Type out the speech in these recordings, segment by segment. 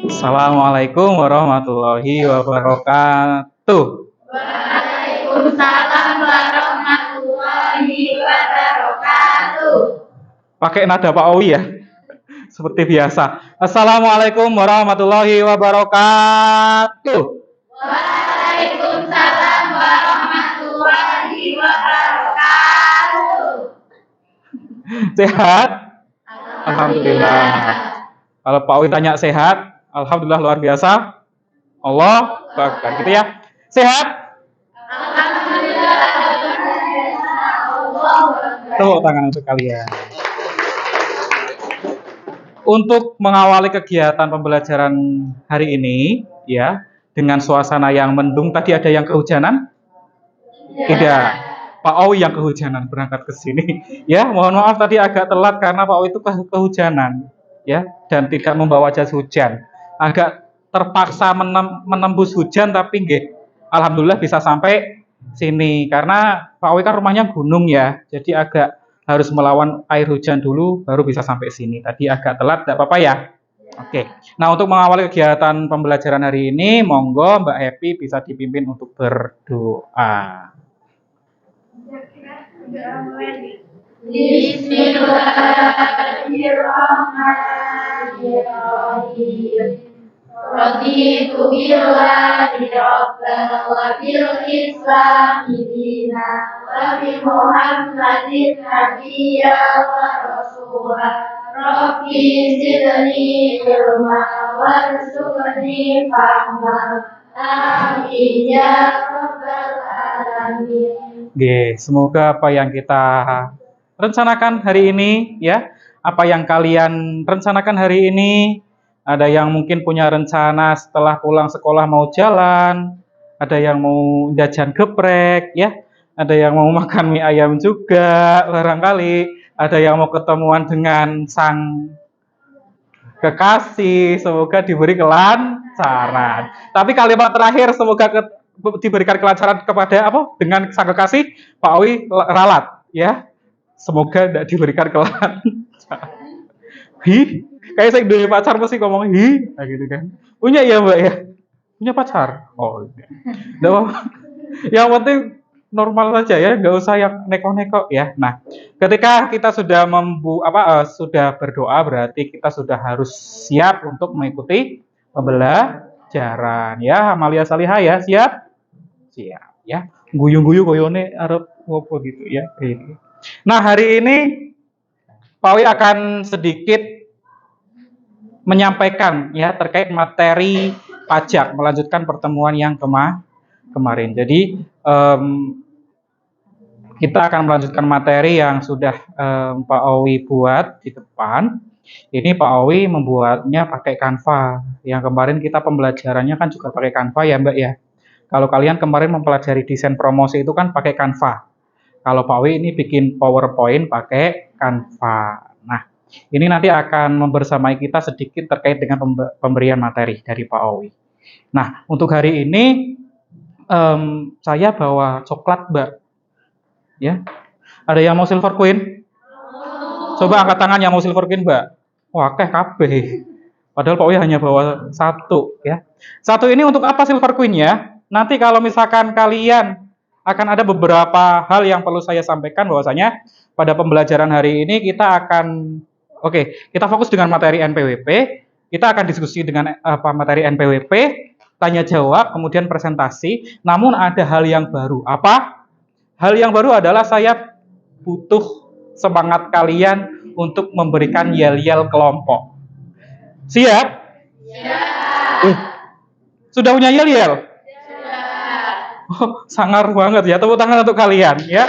Assalamualaikum warahmatullahi wabarakatuh. Waalaikumsalam warahmatullahi wabarakatuh. Pakai nada Pak Owi ya, seperti biasa. Assalamualaikum warahmatullahi wabarakatuh. Waalaikumsalam warahmatullahi wabarakatuh. Sehat? Alhamdulillah. Kalau Pak Owi tanya sehat, alhamdulillah luar biasa. Allah Akbar, gitu ya. Sehat? Alhamdulillah. Tepuk tangan untuk kalian. Untuk mengawali kegiatan pembelajaran hari ini, ya, dengan suasana yang mendung. Tadi ada yang kehujanan? Tidak. Pak Owi yang kehujanan berangkat ke sini. Ya, mohon maaf tadi agak telat karena Pak Owi itu kehujanan, ya, dan tidak membawa jas hujan. Agak terpaksa menembus hujan, tapi nggih, alhamdulillah bisa sampai sini karena Pak Owi kan rumahnya gunung ya, jadi agak harus melawan air hujan dulu baru bisa sampai sini. Tadi agak telat, tidak apa-apa ya. Oke. Nah, untuk mengawali kegiatan pembelajaran hari ini, monggo Mbak Happy bisa dipimpin untuk berdoa. Bismillahirrahmanirrahim. Raditu billahi rabban wa bil islami dinan wa bi Muhammadin nabiyya wa rasulah. Rabbi zidni ilma warzuqni fahma. Amin ya rabbal alamin. Semoga apa yang kita rencanakan hari ini, ya, apa yang kalian rencanakan hari ini, ada yang mungkin punya rencana setelah pulang sekolah mau jalan, ada yang mau jajan geprek, ya, ada yang mau makan mie ayam juga, barangkali, ada yang mau ketemuan dengan sang kekasih, semoga diberi kelancaran. Tapi kalimat terakhir semoga diberikan kelancaran kepada apa? Dengan sang kekasih, Pak Owi ralat, ya. Semoga tidak diberikan kelancaran. Kayak saya punya pacar pasti ngomong nah, gitu kan. Punya ya Mbak ya? Punya pacar? Oh, iya. Yang penting normal saja ya, nggak usah yang neko-neko ya. Nah, ketika kita sudah sudah berdoa, berarti kita sudah harus siap untuk mengikuti pembelajaran ya. Amalia Salihah ya, siap? Siap ya. Guyu-guyu koyone arep ngopo gitu ya. Nah, hari ini Pak Wi akan sedikit menyampaikan ya terkait materi pajak, melanjutkan pertemuan yang kemarin. Jadi kita akan melanjutkan materi yang sudah Pak Owi buat di depan. Ini Pak Owi membuatnya pakai Canva. Yang kemarin kita pembelajarannya kan juga pakai Canva ya Mbak ya. Kalau kalian kemarin mempelajari desain promosi itu kan pakai Canva. Kalau Pak Owi ini bikin PowerPoint pakai Canva. Nah, ini nanti akan membersamai kita sedikit terkait dengan pemberian materi dari Pak Owi. Nah, untuk hari ini saya bawa coklat, Mbak. Ya, ada yang mau Silver Queen? Coba angkat tangan yang mau Silver Queen, Mbak. Wah, kabeh. Padahal Pak Owi hanya bawa satu, ya. Satu ini untuk apa Silver Queen ya? Nanti kalau misalkan kalian akan ada beberapa hal yang perlu saya sampaikan bahwasanya pada pembelajaran hari ini kita akan kita fokus dengan materi NPWP, kita akan diskusi dengan materi NPWP, tanya jawab, kemudian presentasi. Namun ada hal yang baru. Apa? Hal yang baru adalah saya butuh semangat kalian untuk memberikan yel-yel kelompok. Siap? Siap. Sudah punya yel-yel? Oh, sangar banget ya, tepuk tangan untuk kalian ya.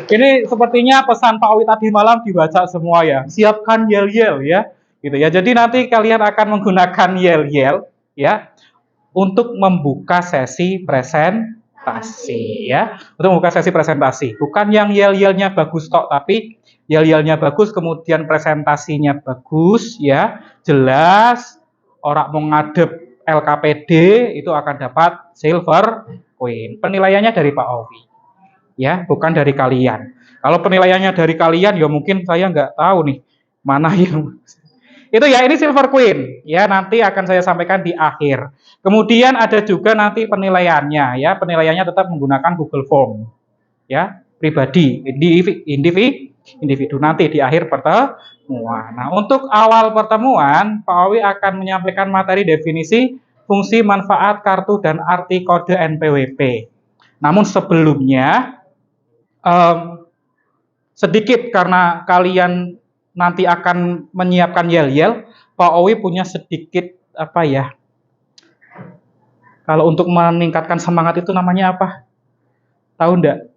Ini sepertinya pesan Pak Owi tadi malam dibaca semua ya. Siapkan yel-yel ya, gitu ya. Jadi nanti kalian akan menggunakan yel-yel ya untuk membuka sesi presentasi ya. Untuk membuka sesi presentasi. Bukan yang yel-yelnya bagus tok, tapi yel-yelnya bagus kemudian presentasinya bagus ya, jelas, orang mau ngadep LKPD itu akan dapat Silver Queen. Penilaiannya dari Pak Owi, ya, bukan dari kalian. Kalau penilaiannya dari kalian, ya mungkin saya nggak tahu nih mana Itu ya, ini Silver Queen. Ya, nanti akan saya sampaikan di akhir. Kemudian ada juga nanti penilaiannya ya. Penilaiannya tetap menggunakan Google Form. Ya, pribadi, individu nanti di akhir pertemuan. Nah, untuk awal pertemuan, Pak Owi akan menyampaikan materi definisi, fungsi, manfaat, kartu, dan arti kode NPWP. Namun sebelumnya, sedikit karena kalian nanti akan menyiapkan yel-yel, Pak Owi punya sedikit apa ya? Kalau untuk meningkatkan semangat itu namanya apa? Tahu enggak?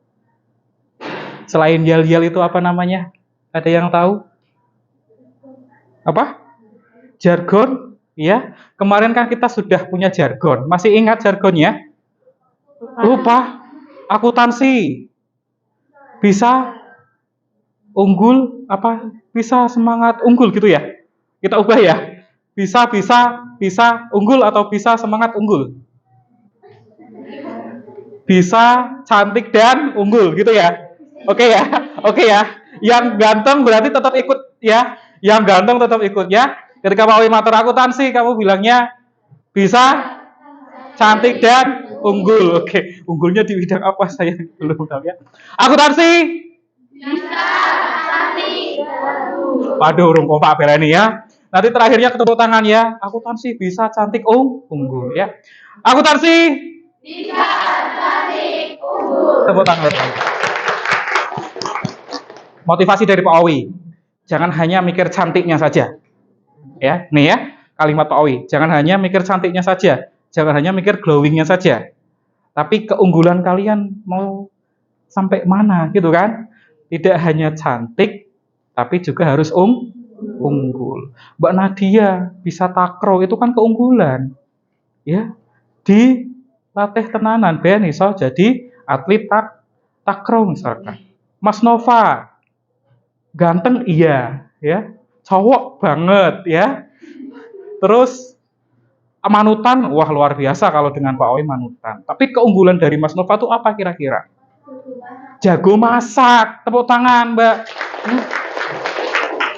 Selain yel-yel itu apa namanya? Ada yang tahu? Apa? Jargon? Ya. Kemarin kan kita sudah punya jargon. Masih ingat jargonnya? Lupa. Akuntansi. Bisa unggul apa? Bisa semangat unggul gitu ya? Kita ubah ya. Bisa unggul atau bisa semangat unggul. Bisa cantik dan unggul gitu ya. Oke ya. Oke ya. Yang ganteng berarti tetap ikut ya. Yang ganteng tetap ikut ya. Ketika mau matur akuntansi kamu bilangnya bisa cantik dan unggul. Oke, unggulnya di bidang apa saya belum tahu ya. Akuntansi Bisa cantik. waduh, urung kompak berani ya. Nanti terakhirnya tepuk tangan ya. Akuntansi bisa cantik unggul ya. Akuntansi Bisa cantik unggul. tepuk tangan. Motivasi dari Pak Owi. Jangan hanya mikir cantiknya saja. Ya, nih ya, kalimat Pak Owi. Jangan hanya mikir cantiknya saja. Jangan hanya mikir glowingnya saja. Tapi keunggulan kalian mau sampai mana gitu kan? Tidak hanya cantik, tapi juga harus unggul. Mbak Nadia bisa takraw itu kan keunggulan. Ya, dilatih tenanan ben iso jadi atlet takraw misalkan. Mas Nova ganteng iya, ya. Cowok banget ya. Terus manutan, wah luar biasa kalau dengan Pak Owi manutan. Tapi keunggulan dari Mas Nova itu apa kira-kira? Jago masak. Tepuk tangan, Mbak.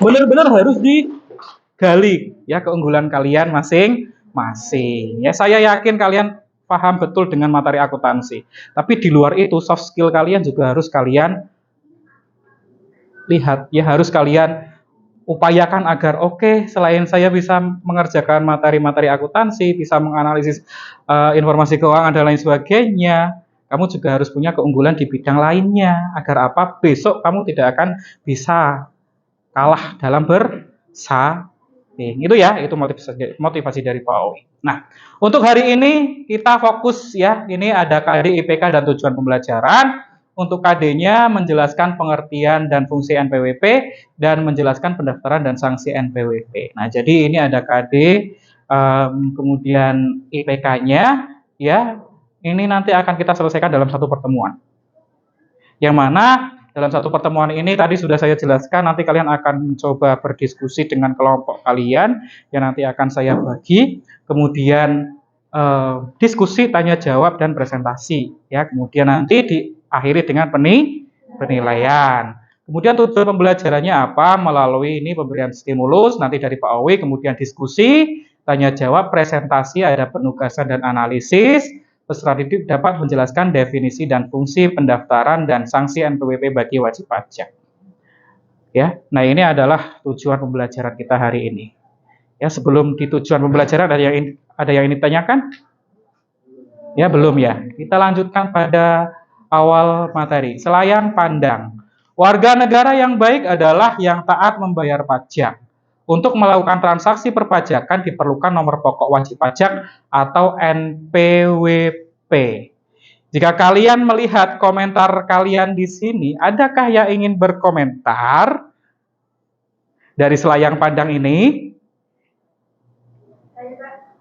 Benar-benar harus digali ya keunggulan kalian masing-masing. Ya, saya yakin kalian paham betul dengan materi akuntansi. Tapi di luar itu soft skill kalian juga harus kalian lihat ya, harus kalian upayakan agar oke, selain saya bisa mengerjakan materi-materi akuntansi, bisa menganalisis informasi keuangan dan lain sebagainya, kamu juga harus punya keunggulan di bidang lainnya agar apa? Besok kamu tidak akan bisa kalah dalam bersaing. Itu ya, itu motivasi dari Pak Owi. Nah, untuk hari ini kita fokus ya, ini ada KD, IPK dan tujuan pembelajaran. Untuk KD-nya menjelaskan pengertian dan fungsi NPWP dan menjelaskan pendaftaran dan sanksi NPWP. Nah, jadi ini ada KD, kemudian IPK-nya, ya. Ini nanti akan kita selesaikan dalam satu pertemuan. Yang mana dalam satu pertemuan ini tadi sudah saya jelaskan, nanti kalian akan mencoba berdiskusi dengan kelompok kalian yang nanti akan saya bagi. Kemudian diskusi, tanya jawab dan presentasi. Ya, kemudian nanti diakhiri dengan penilaian. Kemudian tujuan pembelajarannya apa? Melalui ini pemberian stimulus nanti dari Pak Owi, kemudian diskusi, tanya jawab, presentasi, ada penugasan dan analisis. Peserta didik dapat menjelaskan definisi dan fungsi pendaftaran dan sanksi NPWP bagi wajib pajak. Ya, nah ini adalah tujuan pembelajaran kita hari ini. Ya, sebelum di tujuan pembelajaran ada yang ini ditanyakan? Ya, belum ya. Kita lanjutkan pada awal materi. Selayan pandang. Warga negara yang baik adalah yang taat membayar pajak. Untuk melakukan transaksi perpajakan diperlukan nomor pokok wajib pajak atau NPWP. Jika kalian melihat komentar kalian di sini, adakah yang ingin berkomentar dari selayang pandang ini?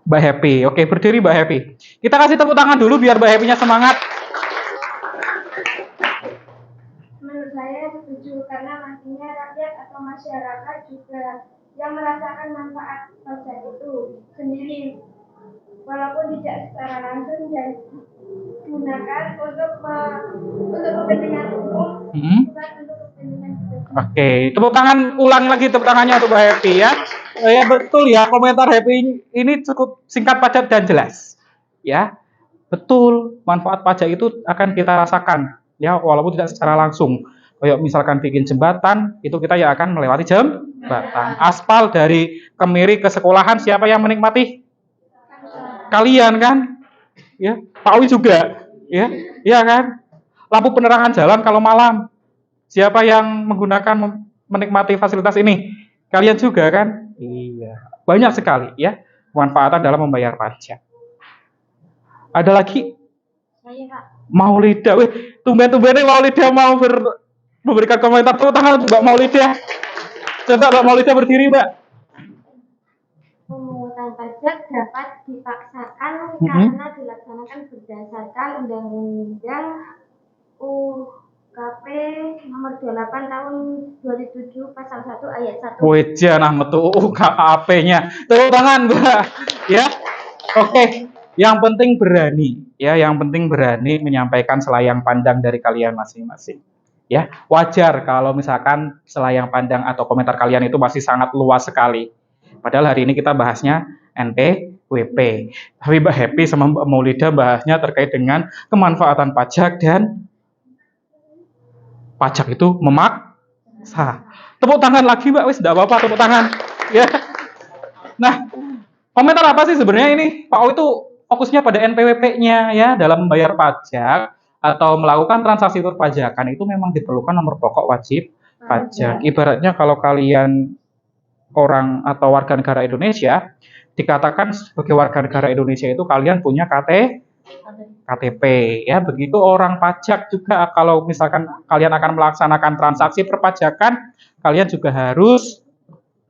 Mbak Happy. Oke, berdiri Mbak Happy. Kita kasih tepuk tangan dulu biar Mbak Happy-nya semangat. Menurut saya setuju karena nantinya rakyat atau masyarakat juga yang merasakan manfaat pajak itu sendiri, walaupun tidak secara langsung dan digunakan untuk kepentingan umum, bukan untuk kepentingan pribadi. Oke, tepuk tangan, ulang lagi tepuk tangannya untuk Mbak Happy ya. Ya betul ya, komentar Happy ini cukup singkat, padat dan jelas. Ya, betul. Manfaat pajak itu akan kita rasakan ya, walaupun tidak secara langsung. Kayak misalkan bikin jembatan, itu kita ya akan melewati jembatan. Aspal dari Kemiri ke sekolahan, siapa yang menikmati? Kalian kan? Ya, Pak Wi juga. Ya, iya kan? Lampu penerangan jalan kalau malam, siapa yang menggunakan menikmati fasilitas ini? Kalian juga kan? Iya. Banyak sekali ya manfaatan dalam membayar pajak. Ada lagi? Saya, Kak. Maulida. Wih, tumben-tumben Maulida mau memberikan komentar. Tepuk tangan untuk Mbak Maulida. Coba Mbak Maulida berdiri, Mbak. Pemungutan pajak dapat dipaksakan Mhm. karena dilaksanakan berdasarkan Undang-Undang UKP Nomor 28 Tahun 2007 Pasal 1 Ayat 1. Wejan Ahmad tuh KAP-nya. Tepuk tangan, Mbak. Ya. Oke, yang penting berani ya, yang penting berani menyampaikan selayang pandang dari kalian masing-masing. Ya, wajar kalau misalkan selayang pandang atau komentar kalian itu masih sangat luas sekali. Padahal hari ini kita bahasnya NPWP. Tapi Mbak Happy sama Mbak Maulida bahasnya terkait dengan kemanfaatan pajak dan pajak itu memaksa. Tepuk tangan lagi Mbak, wis enggak apa-apa tepuk tangan. Ya. Nah, komentar apa sih sebenarnya ini? Pak O itu fokusnya pada NPWP-nya ya, dalam membayar pajak atau melakukan transaksi perpajakan itu memang diperlukan nomor pokok wajib pajak. Ibaratnya kalau kalian orang atau warga negara Indonesia, dikatakan sebagai warga negara Indonesia itu kalian punya KTP ya. Begitu orang pajak juga, kalau misalkan kalian akan melaksanakan transaksi perpajakan, kalian juga harus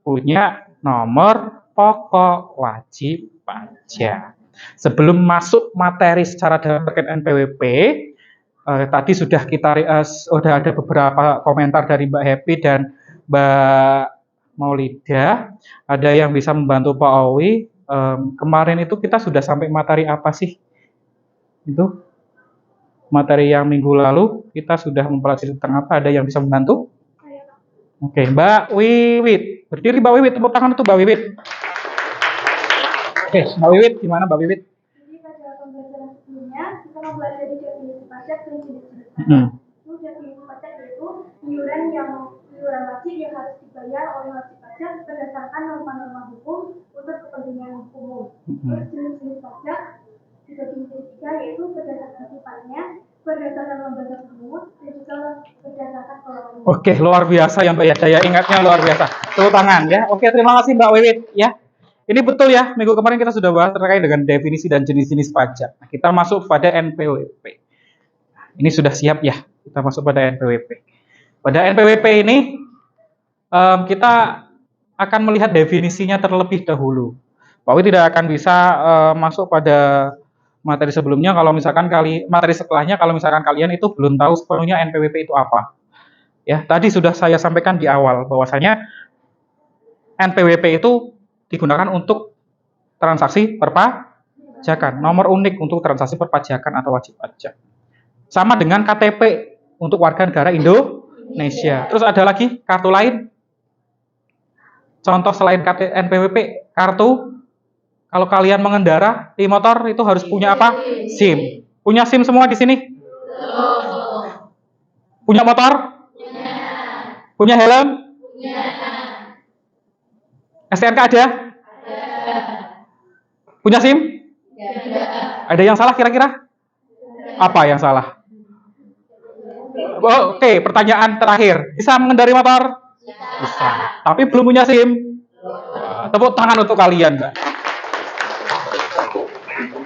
punya nomor pokok wajib pajak. Sebelum masuk materi secara dalam terkait NPWP, tadi sudah ada beberapa komentar dari Mbak Happy dan Mbak Maulida. Ada yang bisa membantu Pak Owi. Kemarin itu kita sudah sampai materi apa sih? Itu materi yang minggu lalu kita sudah mempelajari tentang apa? Ada yang bisa membantu? Oke, Mbak Wiwit. Berdiri Mbak Wiwit, tepuk tangan untuk Mbak Wiwit. Oke, Mbak Wiwit, gimana Mbak Wiwit? Jadi pada pembelajaran sebelumnya kita mempelajari definisi pajak dan jenis-jenis pajak. Hmm. Itu definisi pajak yaitu iuran wajib yang harus dibayar oleh wajib pajak berdasarkan norma-norma hukum untuk kepentingan umum. Terus jenis-jenis pajak di definisi ketiga yaitu berdasarkan sifatnya, berdasarkan lembaga pemungut, dan juga berdasarkan golongan. Oke, luar biasa ya Mbak ya, daya ingatnya luar biasa. Tepuk tangan ya. Oke, terima kasih Mbak Wiwit ya. Ini betul ya, minggu kemarin kita sudah bahas terkait dengan definisi dan jenis-jenis pajak. Nah, kita masuk pada NPWP. Ini sudah siap ya, kita masuk pada NPWP. Pada NPWP ini kita akan melihat definisinya terlebih dahulu. Pak Wi tidak akan bisa masuk pada materi sebelumnya kalau misalkan materi setelahnya kalau misalkan kalian itu belum tahu sepenuhnya NPWP itu apa. Ya, tadi sudah saya sampaikan di awal bahwasanya NPWP itu digunakan untuk transaksi perpajakan, nomor unik untuk transaksi perpajakan atau wajib pajak. Sama dengan KTP untuk warga negara Indonesia. Terus ada lagi kartu lain. Contoh selain NPWP, kartu. Kalau kalian mengendara di motor itu harus punya apa? SIM. Punya SIM semua di sini? Punya motor? Punya helm? STNK ada? Punya SIM? Ada yang salah kira-kira? Apa yang salah? Oke, pertanyaan terakhir. Bisa mengendarai motor? Bisa. Tapi belum punya SIM? Tepuk tangan untuk kalian, Mbak.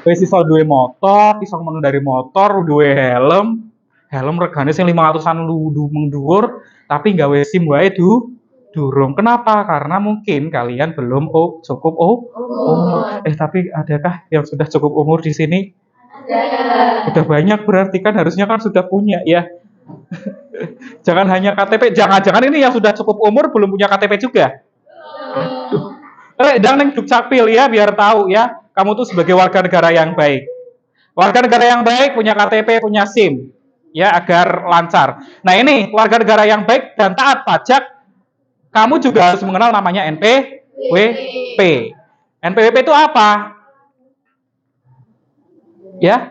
Wis iso duwe motor, iso mengendarai motor, duwe helm. Helm regane sing 500-an mendhuwur, tapi gawe SIM wae durung. Kenapa? Karena mungkin kalian belum cukup umur. Tapi adakah yang sudah cukup umur di sini? Udah banyak, berarti kan harusnya kan sudah punya ya. Jangan hanya KTP, jangan-jangan ini yang sudah cukup umur belum punya KTP juga. Jangan dukcapil ya, biar tahu ya, kamu tuh sebagai warga negara yang baik. Warga negara yang baik punya KTP, punya SIM. ya agar lancar. Nah ini warga negara yang baik dan taat pajak, kamu juga harus mengenal namanya NPWP. NPWP itu apa? Ya,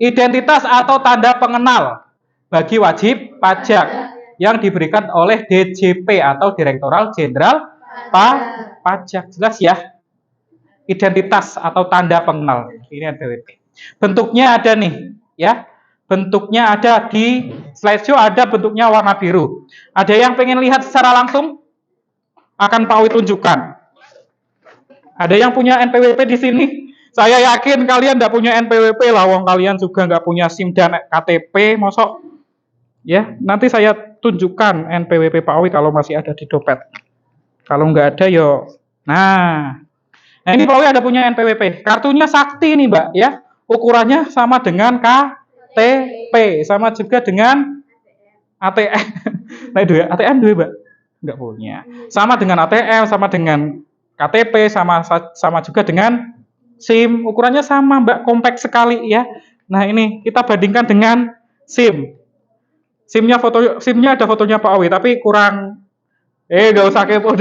identitas atau tanda pengenal bagi wajib pajak yang diberikan oleh DJP atau Direktorat Jenderal Pajak. Jelas ya? Identitas atau tanda pengenal. Ini NPWP. Bentuknya ada nih, ya. Bentuknya ada di slideshow, ada bentuknya warna biru. Ada yang pengen lihat secara langsung? Akan Pak Wi tunjukkan. Ada yang punya NPWP di sini? Saya yakin kalian nggak punya NPWP lah, wong kalian juga nggak punya SIM dan KTP, mosok. Ya, nanti saya tunjukkan NPWP Pak Wi kalau masih ada di dompet. Kalau nggak ada, yo. Nah ini Pak Wi ada punya NPWP. Kartunya sakti nih Mbak, ya. Ukurannya sama dengan KTP, sama juga dengan ATM. Nah, itu ya, ATM dua Mbak? Nggak punya. Sama dengan ATM, sama dengan KTP, sama juga dengan SIM. Ukurannya sama Mbak, kompak sekali ya. Nah ini kita bandingkan dengan SIM. SIM-nya ada fotonya Pak Awi, tapi kurang. Nggak usah kepo.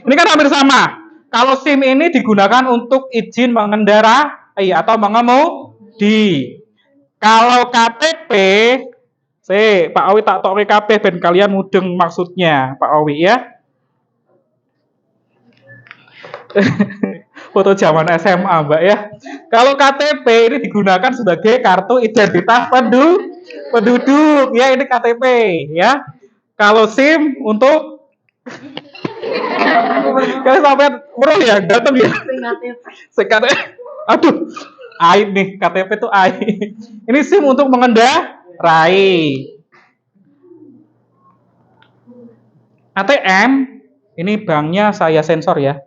Ini kan hampir sama. Kalau SIM ini digunakan untuk izin mengendarai atau mengemudi. Kalau KTP, Pak Awi tak tok kabeh ben kalian mudeng maksudnya, Pak Awi ya. Foto zaman SMA Mbak ya. Kalau KTP ini digunakan sebagai kartu identitas penduduk ya, ini KTP ya. Kalau SIM untuk kalian sampai bro ya datang ya. Sekarang aduh, aib nih, KTP itu aib. Ini SIM untuk mengendarai. ATM ini banknya saya sensor ya.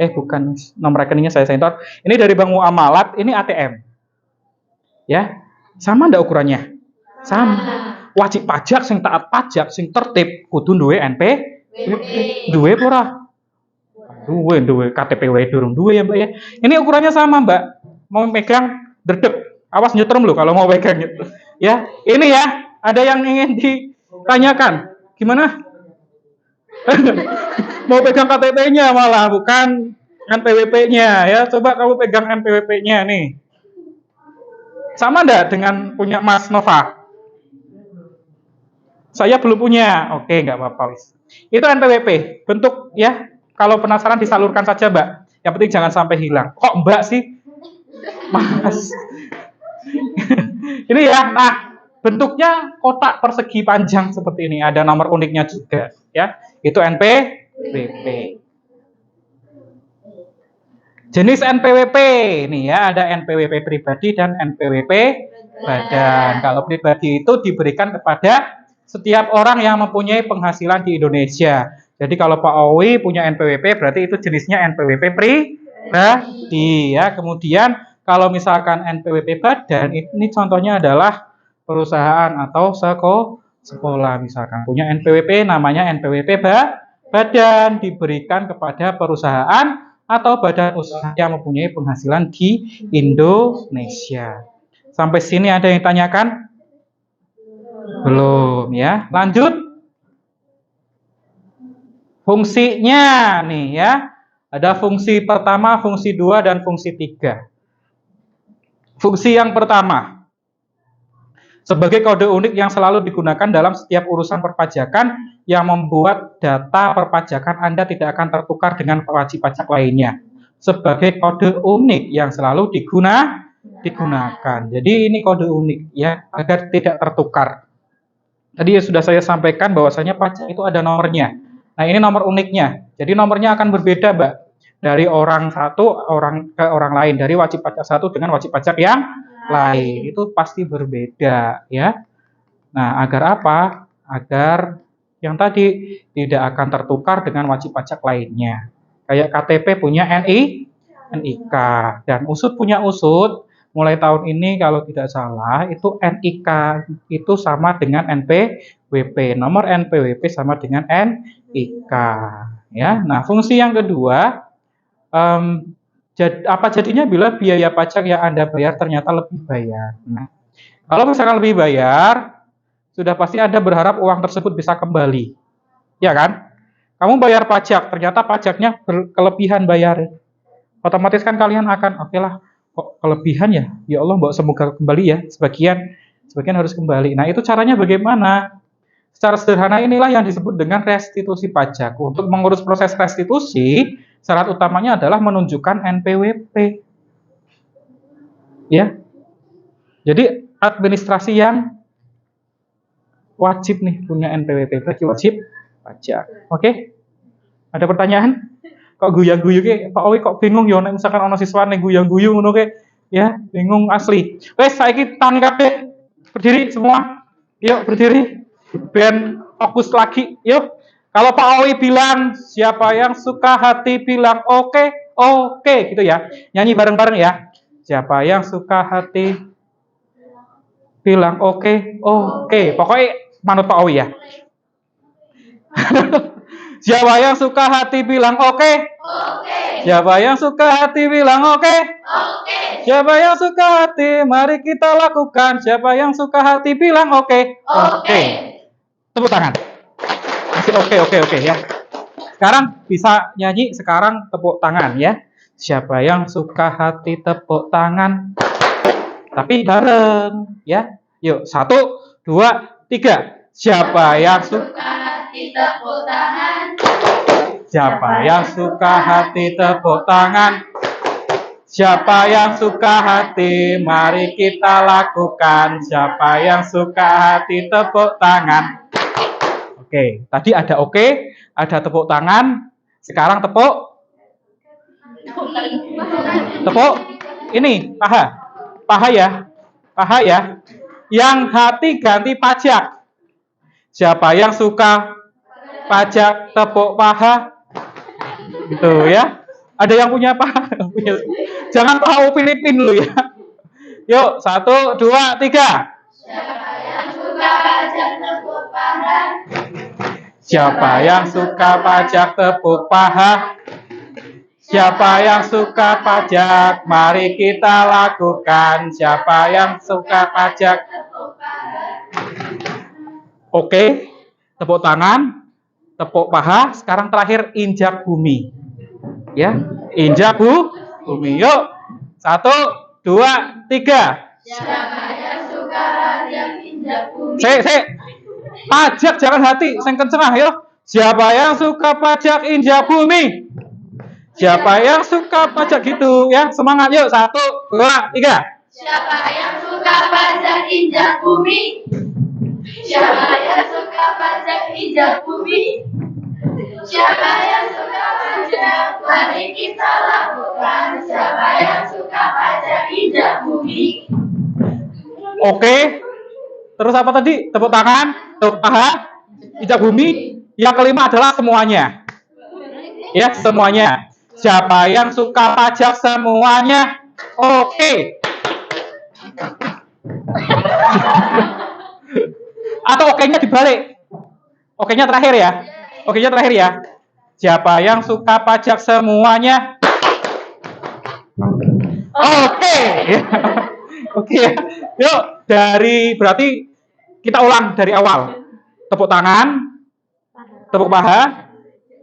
Bukan, nomor rekeningnya saya sensor. Ini dari Bank Muamalat, ini ATM. Ya, sama ndak ukurannya? Sama. Wajib pajak sing taat pajak sing tertib kudu duwe duwe ora? Duwe KTP wae durung duwe ya, Mbak ya. Ini ukurannya sama, Mbak. Mau megang dredeg. Awas nyetrum loh kalau mau pegang gitu. Ya, ini ya, ada yang ingin ditanyakan. Gimana? Mau pegang KTP-nya malah, bukan NPWP-nya ya. Coba kamu pegang NPWP-nya nih. Sama enggak dengan punya Mas Nova? Saya belum punya. Oke, enggak apa-apa wis. Itu NPWP. Bentuk ya. Kalau penasaran disalurkan saja, Mbak. Yang penting jangan sampai hilang. Kok Mbak sih? Mas. Ini ya. Nah, bentuknya kotak persegi panjang seperti ini. Ada nomor uniknya juga ya. Itu NPWP. Jenis NPWP nih ya, ada NPWP pribadi dan NPWP badan. Kalau pribadi itu diberikan kepada setiap orang yang mempunyai penghasilan di Indonesia. Jadi kalau Pak Owi punya NPWP berarti itu jenisnya NPWP pribadi ya. Kemudian kalau misalkan NPWP badan, ini contohnya adalah perusahaan atau sekolah misalkan punya NPWP namanya NPWP badan, diberikan kepada perusahaan atau badan usaha yang mempunyai penghasilan di Indonesia. Sampai sini ada yang tanyakan? Belum ya. Lanjut. Fungsinya nih ya. Ada fungsi pertama, fungsi 2 dan fungsi 3. Fungsi yang pertama, sebagai kode unik yang selalu digunakan dalam setiap urusan perpajakan yang membuat data perpajakan Anda tidak akan tertukar dengan wajib pajak lainnya. Sebagai kode unik yang selalu digunakan. Jadi ini kode unik ya, agar tidak tertukar. Tadi sudah saya sampaikan bahwasanya pajak itu ada nomornya. Nah ini nomor uniknya. Jadi nomornya akan berbeda, Mbak. Dari orang satu ke orang lain. Dari wajib pajak satu dengan wajib pajak yang lain. Itu pasti berbeda ya. Nah agar apa? Agar yang tadi tidak akan tertukar dengan wajib pajak lainnya. Kayak KTP punya NIK dan USUD punya USUD. Mulai tahun ini kalau tidak salah itu NIK itu sama dengan NPWP. Nomor NPWP sama dengan NIK ya. Nah, fungsi yang kedua apa jadinya bila biaya pajak yang Anda bayar ternyata lebih bayar. Nah, Kalau misalkan lebih bayar, sudah pasti Anda berharap uang tersebut bisa kembali. Ya kan? Kamu bayar pajak, ternyata pajaknya berkelebihan bayar. Otomatis kan kalian akan, oke lah, kok kelebihan ya? Ya Allah, mbok semoga kembali ya. Sebagian harus kembali. Nah, itu caranya bagaimana? Secara sederhana inilah yang disebut dengan restitusi pajak. Untuk mengurus proses restitusi, syarat utamanya adalah menunjukkan NPWP. Ya. Jadi administrasi yang wajib nih punya NPWP, berarti wajib pajak. Oke? Ada pertanyaan? Kok guyang-guyu ke? Pak Owi kok bingung ya nek misalkan ana siswane guyang-guyu ngono ke? Ya, bingung asli. Wes saiki tangan kabeh. Berdiri semua. Yuk berdiri. Ben fokus lagi. Yuk. Kalau Pak Owi bilang siapa yang suka hati bilang oke, oke gitu ya. Nyanyi bareng-bareng ya. Siapa yang suka hati bilang oke, oke. Pokoknya manut Pak Owi ya. Siapa yang suka hati bilang oke? Oke. Siapa yang suka hati bilang oke? Oke. Siapa yang suka hati, mari kita lakukan. Siapa yang suka hati bilang oke? Oke. Tepuk tangan. Masih oke ya. Sekarang bisa nyanyi, sekarang tepuk tangan ya. Siapa yang suka hati tepuk tangan. Tapi bareng ya. Yuk, 1, 2, 3. Siapa yang suka hati tepuk tangan. Siapa yang suka hati tepuk tangan. Siapa yang suka hati, mari kita lakukan. Siapa yang suka hati tepuk tangan. Oke, tadi ada oke, ada tepuk tangan. Sekarang tepuk ini paha. Paha ya. Yang hati ganti pajak. Siapa yang suka pajak tepuk paha? Gitu ya. Ada yang punya paha? Jangan paha Filipin lu ya. Yuk, 1, 2, 3. Siapa yang suka pajak tepuk paha? Siapa yang suka pajak tepuk paha? Siapa yang suka pajak? Mari kita lakukan. Siapa yang suka pajak? Oke, tepuk tangan, tepuk paha. Sekarang terakhir injak bumi. Ya, injak bumi. Yuk, 1, 2, 3. Siapa yang suka pajak injak bumi? Pajak jangan hati, sing kenceng yo. Siapa yang suka pajak injak bumi? Siapa yang suka pajak gitu ya? Semangat yuk, 1, 2, 3. Siapa yang suka pajak injak bumi? Siapa yang suka pajak injak bumi? Siapa yang suka pajak? Mari kita lakukan. Siapa yang suka pajak injak bumi? Oke. Terus apa tadi? Tepuk tangan, tepuk paha, injak bumi. Yang kelima adalah semuanya. Ya, semuanya. Siapa yang suka pajak semuanya? Oke. Atau oke-nya dibalik. Oke-nya terakhir ya. Oke-nya terakhir ya. Siapa yang suka pajak semuanya? Oke. Oke ya. Yuk, berarti kita ulang dari awal. Tepuk tangan, tepuk paha,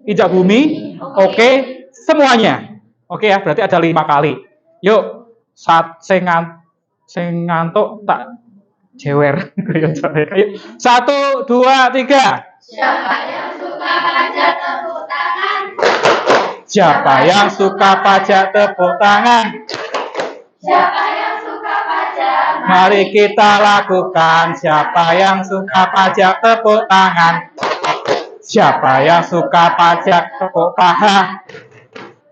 injak bumi, oke, semuanya. Oke ya, berarti ada 5 kali. Yuk, sing ngantuk tak jewer. 1, 2, 3. Siapa yang suka pajak tepuk tangan? Siapa yang suka pajak tepuk tangan? Siapa yang suka pajak? Mari kita lakukan. Siapa yang suka pajak tepuk tangan? Siapa yang suka pajak tepuk paha?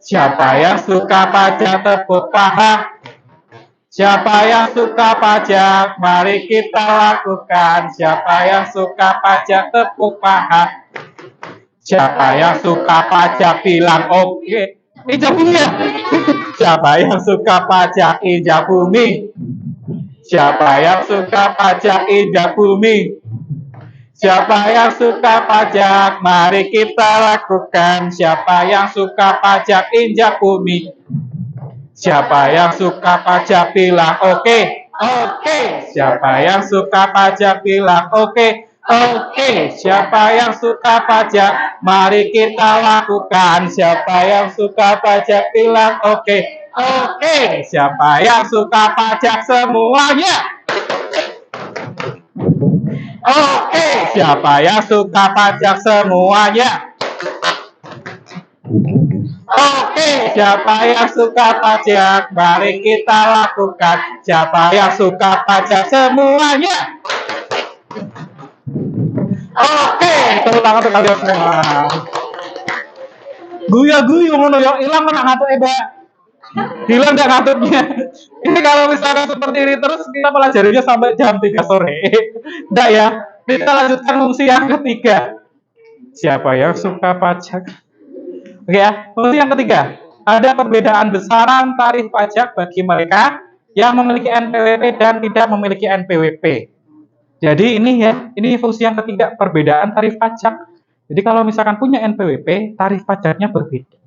Siapa yang suka pajak tepuk paha? Siapa yang suka pajak? Mari kita lakukan. Siapa yang suka pajak tepuk paha? Siapa yang suka pajak bilang oke. Injak bumi ya. Siapa yang suka pajak injak bumi? Siapa yang suka pajak injak bumi? Siapa yang suka pajak? Mari kita lakukan. Siapa yang suka pajak injak bumi? Siapa yang suka pajak bilang oke. Oke, siapa yang suka pajak bilang oke. Oke, siapa yang suka pajak? Mari kita lakukan. Siapa yang suka pajak bilang oke. Oke, siapa yang suka pajak semuanya? Oke, siapa yang suka pajak semuanya? Oke, siapa yang suka pajak? Mari kita lakukan. Siapa yang suka pajak semuanya? Oke, tepuk tangan untuk kalian semua. Guya-guyu ngono yo, ilang mana ngantuk Mbak. Hilang nggak ngantuknya. Ini kalau misalkan seperti ini terus kita pelajarinya sampai jam 3 sore. Enggak ya? Kita lanjutkan fungsi yang ketiga. Siapa yang suka pajak? Oke ya, fungsi yang ketiga. Ada perbedaan besaran tarif pajak bagi mereka yang memiliki NPWP dan tidak memiliki NPWP. Jadi ini ya, ini fungsi yang ketiga, perbedaan tarif pajak. Jadi kalau misalkan punya NPWP, tarif pajaknya berbeda.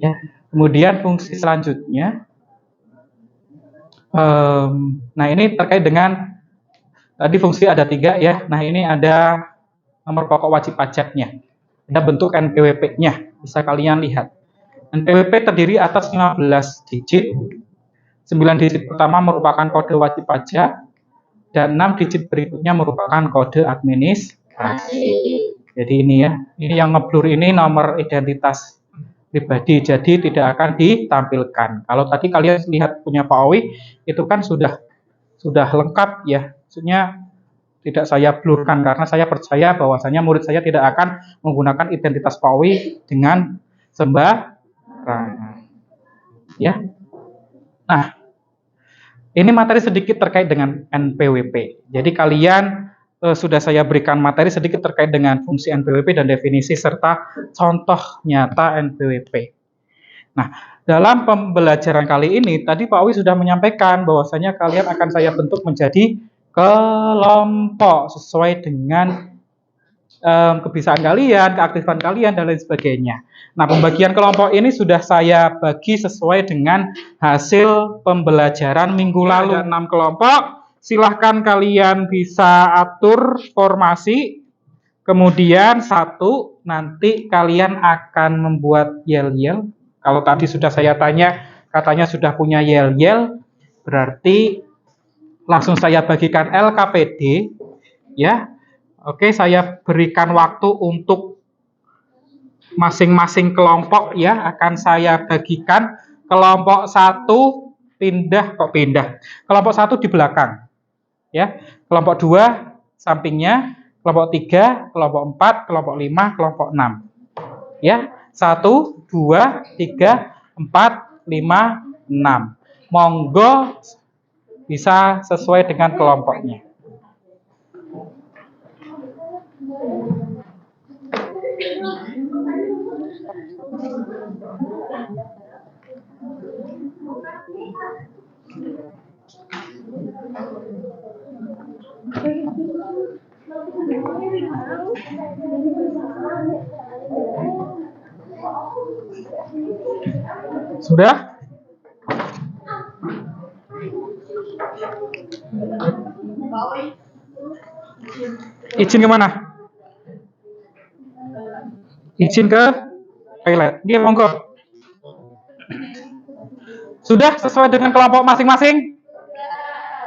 Ya. Kemudian fungsi selanjutnya, nah ini terkait dengan tadi fungsi ada 3 ya. Nah ini ada nomor pokok wajib pajaknya, ada bentuk NPWP-nya, bisa kalian lihat. NPWP terdiri atas 15 digit, 9 digit pertama merupakan kode wajib pajak, dan 6 digit berikutnya merupakan kode administrasi. Jadi ini ya, ini yang ngeblur ini nomor identitas pribadi, jadi tidak akan ditampilkan. Kalau tadi kalian lihat punya Pak Owi, itu kan sudah lengkap ya, maksudnya tidak saya blurkan karena saya percaya bahwasanya murid saya tidak akan menggunakan identitas Pak Owi dengan sembarangan. Ya. Nah, ini materi sedikit terkait dengan NPWP. Jadi kalian sudah saya berikan materi sedikit terkait dengan fungsi NPWP dan definisi serta contoh nyata NPWP. Nah, dalam pembelajaran kali ini tadi Pak Owi sudah menyampaikan bahwasanya kalian akan saya bentuk menjadi kelompok sesuai dengan kebiasaan kalian, keaktifan kalian dan lain sebagainya. Nah, pembagian kelompok ini sudah saya bagi sesuai dengan hasil pembelajaran minggu lalu. Ada 6 kelompok. Silahkan kalian bisa atur formasi. Kemudian 1, nanti kalian akan membuat yel-yel. Kalau tadi sudah saya tanya, katanya sudah punya yel-yel, berarti langsung saya bagikan LKPD. Ya, oke, saya berikan waktu untuk masing-masing kelompok ya, akan saya bagikan. Kelompok 1 pindah. Kelompok 1 di belakang. Ya. Kelompok 2 sampingnya, kelompok 3, kelompok 4, kelompok 5, kelompok 6. Ya. 1 2 3 4 5 6. Monggo bisa sesuai dengan kelompoknya. Sudah? Izin kemana? Izin ke toilet. Dia monggo. Sudah sesuai dengan kelompok masing-masing?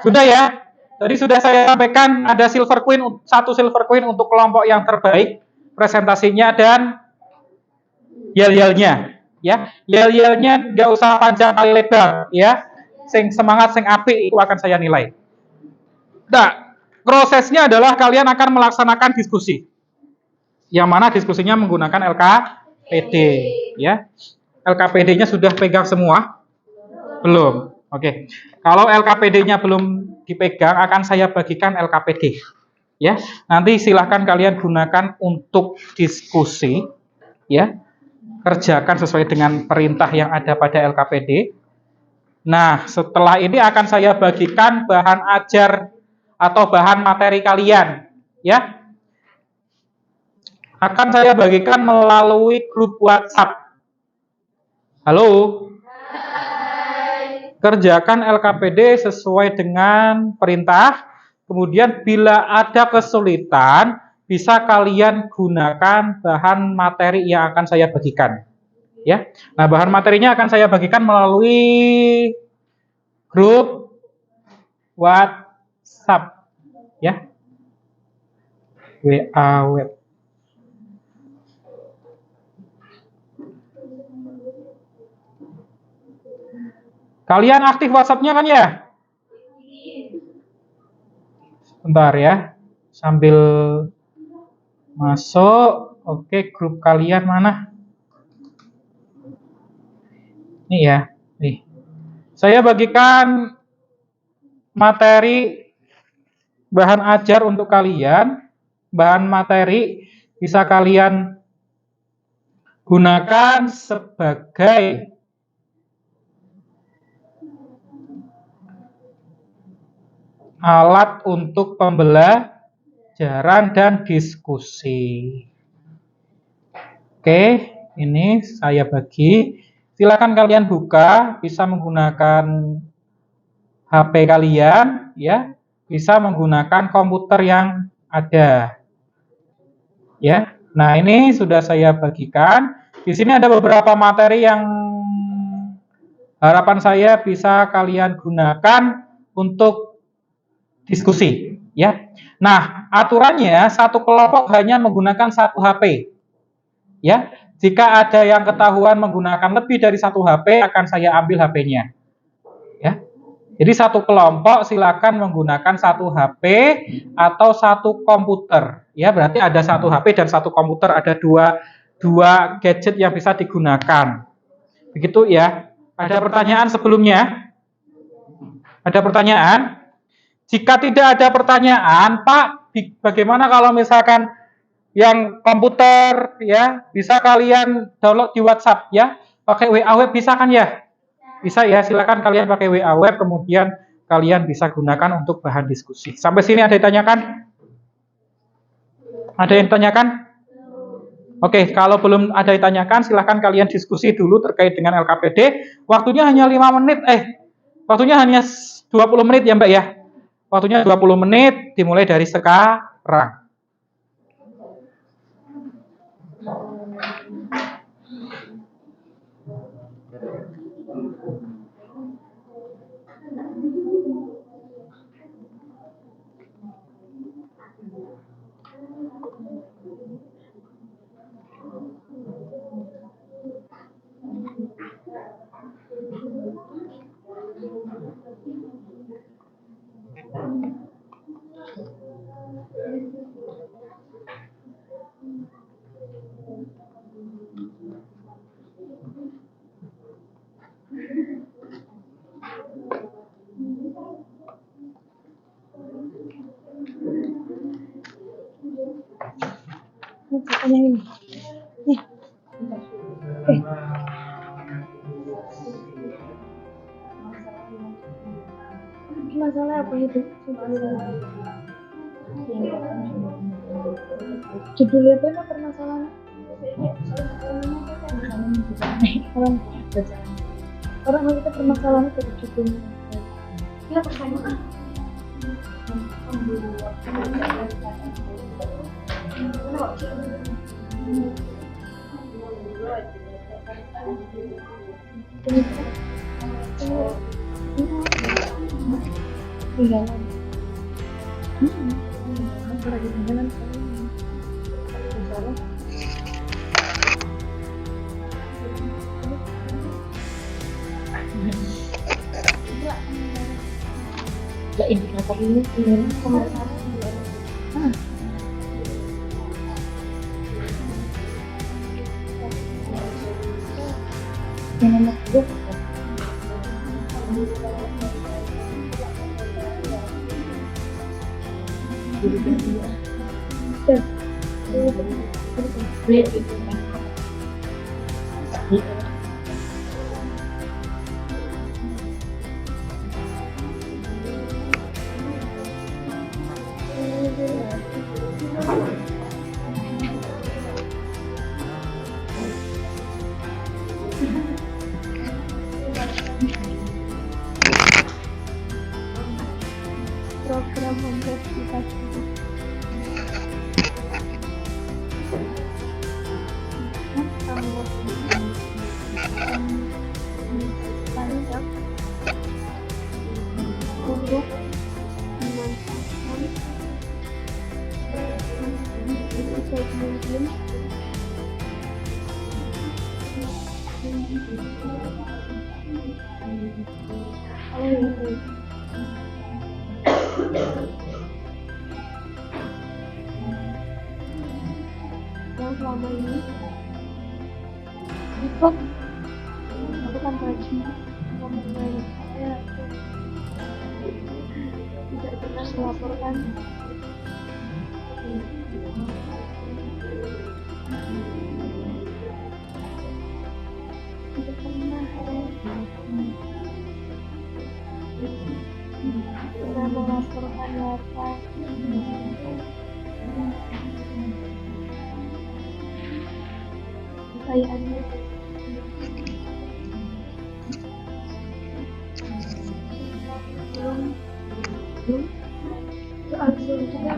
Sudah ya? Tadi sudah saya sampaikan ada silver queen, 1 silver queen untuk kelompok yang terbaik presentasinya dan yel-yelnya. Ya, yel-yelnya nggak usah panjang kali lebar ya. Sing semangat, sing apik itu akan saya nilai. Nah, prosesnya adalah kalian akan melaksanakan diskusi. Yang mana diskusinya menggunakan LKPD ya. LKPD-nya sudah pegang semua? Belum. Oke. Kalau LKPD-nya belum dipegang, akan saya bagikan LKPD. Ya. Nanti silahkan kalian gunakan untuk diskusi ya. Kerjakan sesuai dengan perintah yang ada pada LKPD. Nah, setelah ini akan saya bagikan bahan ajar atau bahan materi kalian, ya. Akan saya bagikan melalui grup WhatsApp. Halo? Kerjakan LKPD sesuai dengan perintah. Kemudian bila ada kesulitan, bisa kalian gunakan bahan materi yang akan saya bagikan. Ya. Nah, bahan materinya akan saya bagikan melalui grup WhatsApp, ya. WA web. Kalian aktif WhatsApp-nya kan ya? Bentar ya, sambil masuk. Oke, grup kalian mana? Nih ya, nih. Saya bagikan materi bahan ajar untuk kalian. Bahan materi bisa kalian gunakan sebagai alat untuk pembelajaran dan diskusi. Oke, ini saya bagi. Silakan kalian buka, bisa menggunakan HP kalian, ya, bisa menggunakan komputer yang ada. Ya, nah ini sudah saya bagikan. Di sini ada beberapa materi yang harapan saya bisa kalian gunakan untuk diskusi, ya. Nah, aturannya satu kelompok hanya menggunakan satu HP, ya. Jika ada yang ketahuan menggunakan lebih dari satu HP, akan saya ambil HP-nya, ya. Jadi satu kelompok silakan menggunakan satu HP atau satu komputer, ya. Berarti ada satu HP dan satu komputer, ada dua gadget yang bisa digunakan. Begitu ya. Ada pertanyaan sebelumnya? Ada pertanyaan? Jika tidak ada pertanyaan, Pak, bagaimana kalau misalkan yang komputer, ya, bisa kalian download di WhatsApp, ya, pakai WA web bisa kan ya? Bisa ya, silakan kalian pakai WA web, kemudian kalian bisa gunakan untuk bahan diskusi. Sampai sini ada yang ditanyakan? Ada yang ditanyakan? Oke, kalau belum ada yang ditanyakan, silakan kalian diskusi dulu terkait dengan LKPD. Waktunya hanya 5 menit, waktunya hanya 20 menit ya Mbak ya. Waktunya 20 menit dimulai dari sekarang. Ini. Masalah apa itu? Judulnya itu apa permasalahan? Orang kita permasalahan itu judulnya. Ya pertanyaan. Indikator ini sebenarnya pemasaran. Yang nomor 2 banyak untuk memanfaatkan sebaik mungkin yang selama ini ikut melakukan kajian mengenai saya tidak pernah melaporkan tidak pernah melaporkan harta kekayaannya belum soal juga kan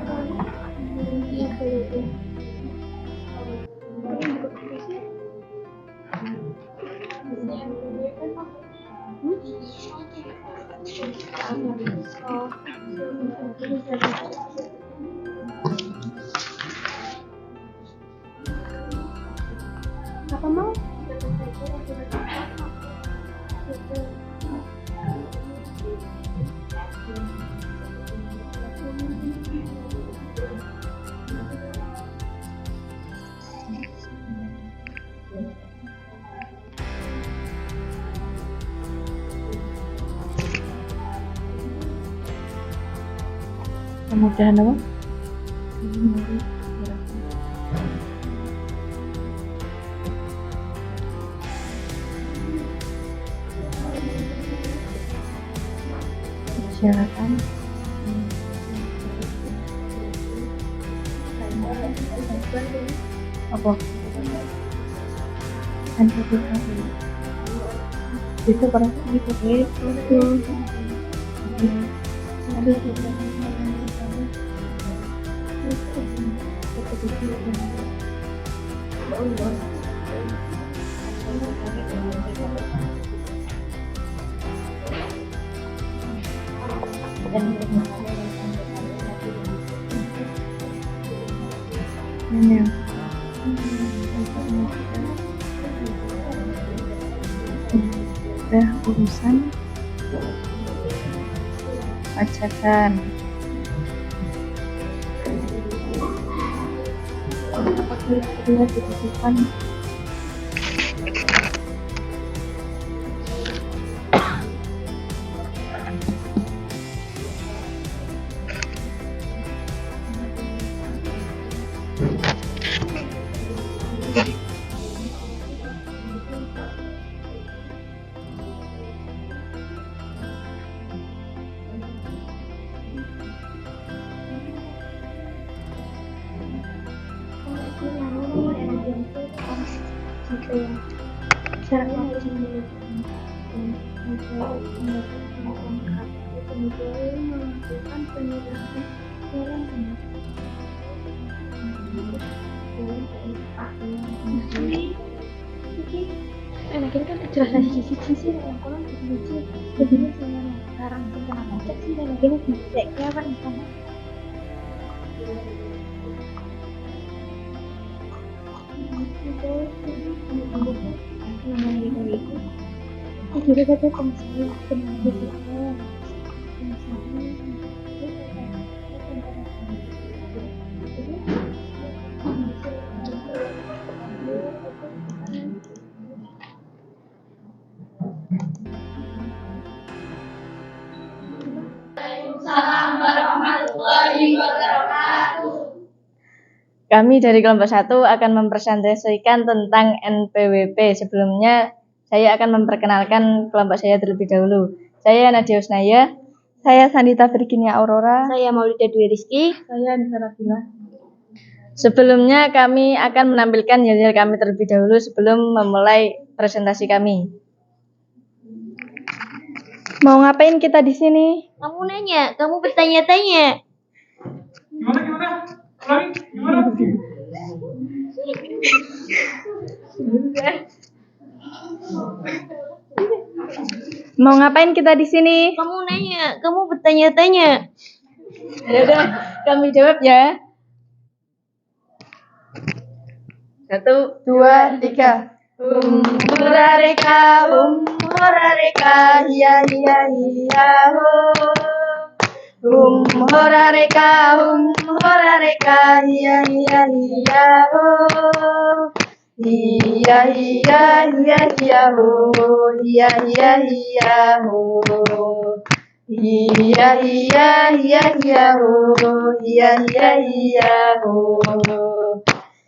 iya belum apa mau kemudahan apa? Persyaratan apa? NPWP itu pada gitu udah urusan pacaran apakah kedua dibutuhkan syaratnya harus memiliki kemudian melakukan penyerahan dalam enak ini kan kejelasan sisi yang kurang sisi begini sekarang kita cek sih dan ini dicek ya kan sama juga kata pengen Assalamualaikum warahmatullahi wabarakatuh. Kami dari kelompok 1 akan mempresentasikan tentang NPWP. Sebelumnya, saya akan memperkenalkan kelompok saya terlebih dahulu. Saya Nadia Usnaya. Saya Sandita Virginia Aurora. saya Maulida Dwi Rizky. Saya Anissa Rabila. Sebelumnya, kami akan menampilkan yel-yel kami terlebih dahulu sebelum memulai presentasi kami. Mau ngapain kita di sini? Kamu nanya, kamu bertanya-tanya. Gimana? Mau ngapain kita di sini? Kamu nanya, kamu bertanya-tanya. Ya udah, kami jawab ya. 1, 2, 3. Hurareka, hurareka, hiya hiya hiya ho. Hurareka, hiya hiya hiya ho. Hiya hiya hiya hiya ho, hiya hiya hiya ho. Hiya hiya hiya hiya ho, hiya hiya hiya ho.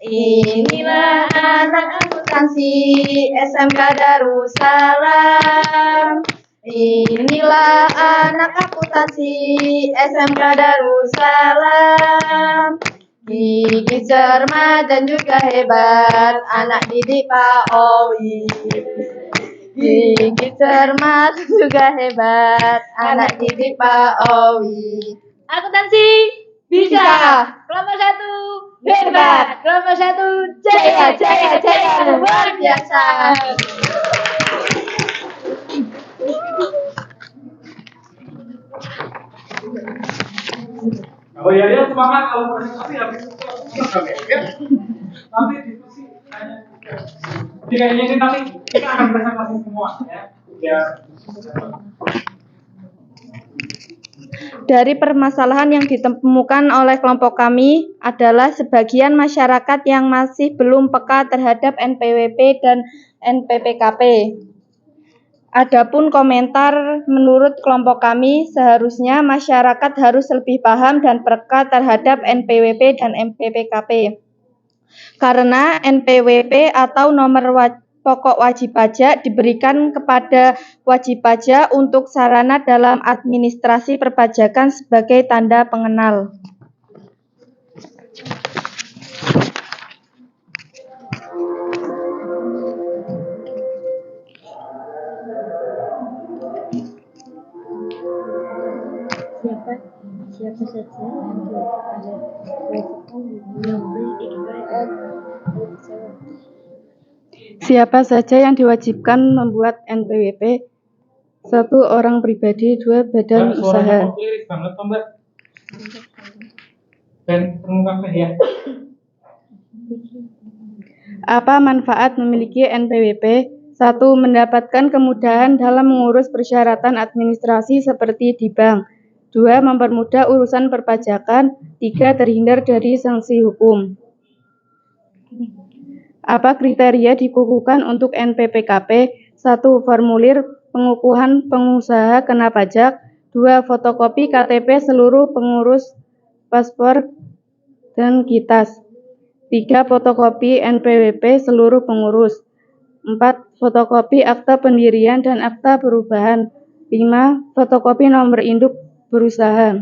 Inilah anak akuntansi SMK Darussalam. Inilah anak akuntansi SMK Darussalam. Gigih, cermat dan juga hebat, anak didik Pak Owi. Gigih, cermat dan juga hebat, anak didik Pak Owi. Akuntansi Bisa. kelompok 1 Hebat. Kelompok 1 jaya, jaya, jaya, luar biasa. Oh ya, ya semangat kalau presentasi habis itu ya. Nanti diskusi tanya. Jadi kayaknya ini nanti kita akan presentasi semua ya. Ya. Dari permasalahan yang ditemukan oleh kelompok kami adalah sebagian masyarakat yang masih belum peka terhadap NPWP dan NPPKP. Adapun komentar menurut kelompok kami, seharusnya masyarakat harus lebih paham dan peka terhadap NPWP dan NPPKP. Karena NPWP atau nomor pokok wajib pajak diberikan kepada wajib pajak untuk sarana dalam administrasi perpajakan sebagai tanda pengenal. Siapa saja yang diwajibkan membuat NPWP? 1. Orang pribadi. 2. Badan usaha. Suaranya kok lirik banget toh, Mbak. Dan pengungkapnya ya. Apa manfaat memiliki NPWP? 1. Mendapatkan kemudahan dalam mengurus persyaratan administrasi seperti di bank. 2. Mempermudah urusan perpajakan. 3. Terhindar dari sanksi hukum. Apa kriteria dikukuhkan untuk NPPKP? 1. Formulir pengukuhan pengusaha kena pajak. 2. Fotokopi KTP seluruh pengurus paspor dan KITAS. 3. Fotokopi NPWP seluruh pengurus. 4. Fotokopi akta pendirian dan akta perubahan. 5. Fotokopi nomor induk berusaha.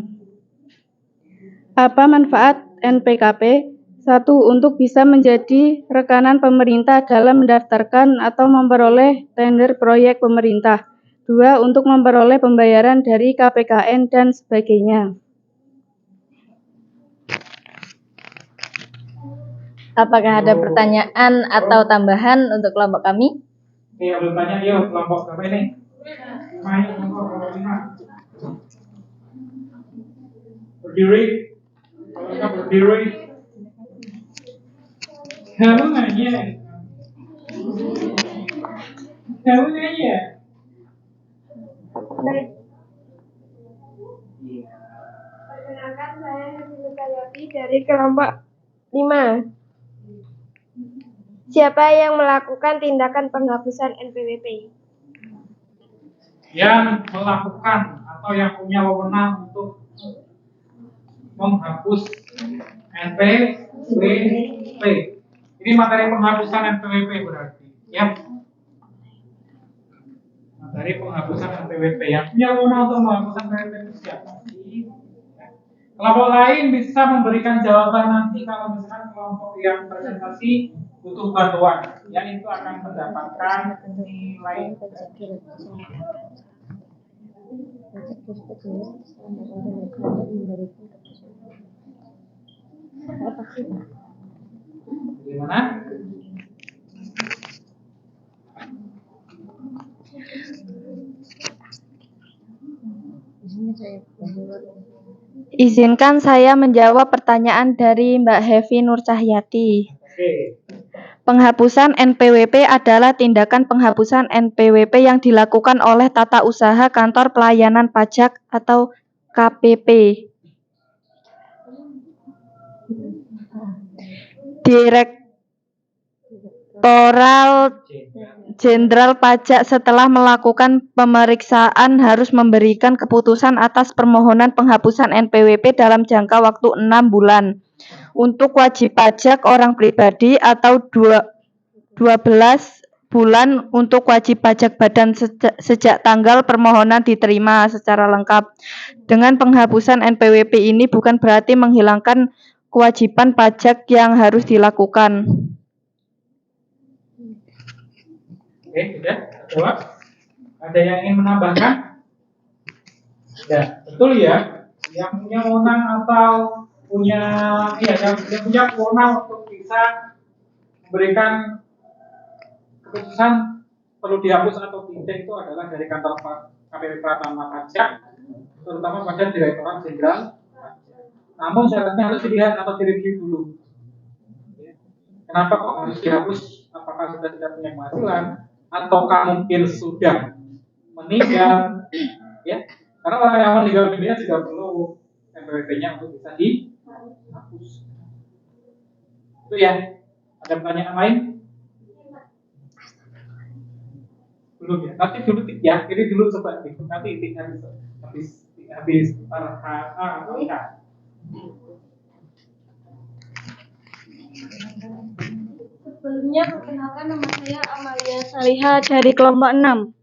Apa manfaat NPKP? 1. Untuk bisa menjadi rekanan pemerintah dalam mendaftarkan atau memperoleh tender proyek pemerintah. 2. Untuk memperoleh pembayaran dari KPKN dan sebagainya. Apakah ada pertanyaan atau tambahan untuk kelompok kami? Iya, bertanya yuk kelompok berapa ini? Main kelompok 5. Berdiri. Kalau kita berdiri. Kamu nanya. Kamu nanya. Perkenalkan, saya Nabi Mutayati dari kelompok 5. Siapa yang melakukan tindakan penghapusan NPWP? Yang melakukan atau yang punya wewenang untuk menghapus NPWP. Ini materi penghapusan NPWP berarti, ya. Materi penghapusan NPWP yang punya wewenang untuk menghapuskan NPWP itu siapa? Kelompok lain bisa memberikan jawaban nanti kalau misalkan kelompok yang presentasi butuh bantuan, yang itu akan mendapatkan nilai. Gimana? Izinkan saya menjawab pertanyaan dari Mbak Hevi Nur Cahyati. Oke. Penghapusan NPWP adalah tindakan penghapusan NPWP yang dilakukan oleh Tata Usaha Kantor Pelayanan Pajak atau KPP. Direktorat Jenderal Pajak setelah melakukan pemeriksaan harus memberikan keputusan atas permohonan penghapusan NPWP dalam jangka waktu 6 bulan. Untuk wajib pajak orang pribadi atau 12 bulan untuk wajib pajak badan sejak tanggal permohonan diterima secara lengkap. Dengan penghapusan NPWP ini bukan berarti menghilangkan kewajiban pajak yang harus dilakukan. Oke, sudah jawab. Ada yang ingin menambahkan? Ya, betul ya. Yang punya wewenang atau punya yang punya wewenang untuk bisa memberikan keputusan perlu dihapus atau tidak itu adalah dari kantor KPP Pratama Pajak, terutama pada Direktorat Jenderal. Namun syaratnya harus dilihat atau direview dulu. Kenapa kok harus dihapus? Apakah sudah tidak punya penghasilan? Ataukah mungkin sudah meninggal? Ya, karena orang yang meninggal dunia juga perlu NPWP-nya untuk bisa dihapus. Itu ya. Ada pertanyaan lain? Belum ya. Nanti dulu ya. Ini dulu coba nanti habis para Sebelumnya perkenalkan, nama saya Amalia Saliha dari kelompok 6.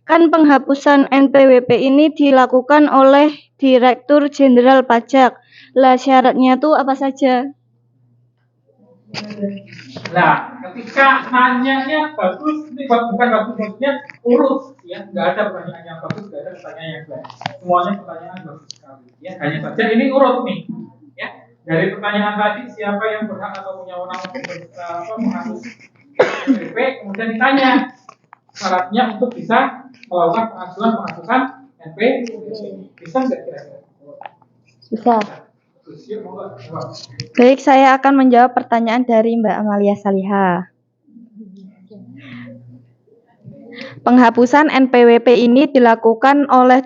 Kan penghapusan NPWP ini dilakukan oleh Direktur Jenderal Pajak. Lah syaratnya tuh apa saja? Nah, ketika nanyanya bagus, ini bukan bagus maksudnya urut ya, nggak ada pertanyaan yang bagus, nggak ada pertanyaan yang baik. Semuanya pertanyaan bagus sekali. Ya, hanya saja ini urut nih. Ya, dari pertanyaan tadi siapa yang berhak atau punya wewenang untuk menghapus NPWP, kemudian ditanya syaratnya untuk bisa melakukan penghapusan NPWP. Bisa nggak kira-kira? Bisa. Baik, saya akan menjawab pertanyaan dari Mbak Amalia Saliha. Penghapusan NPWP ini dilakukan oleh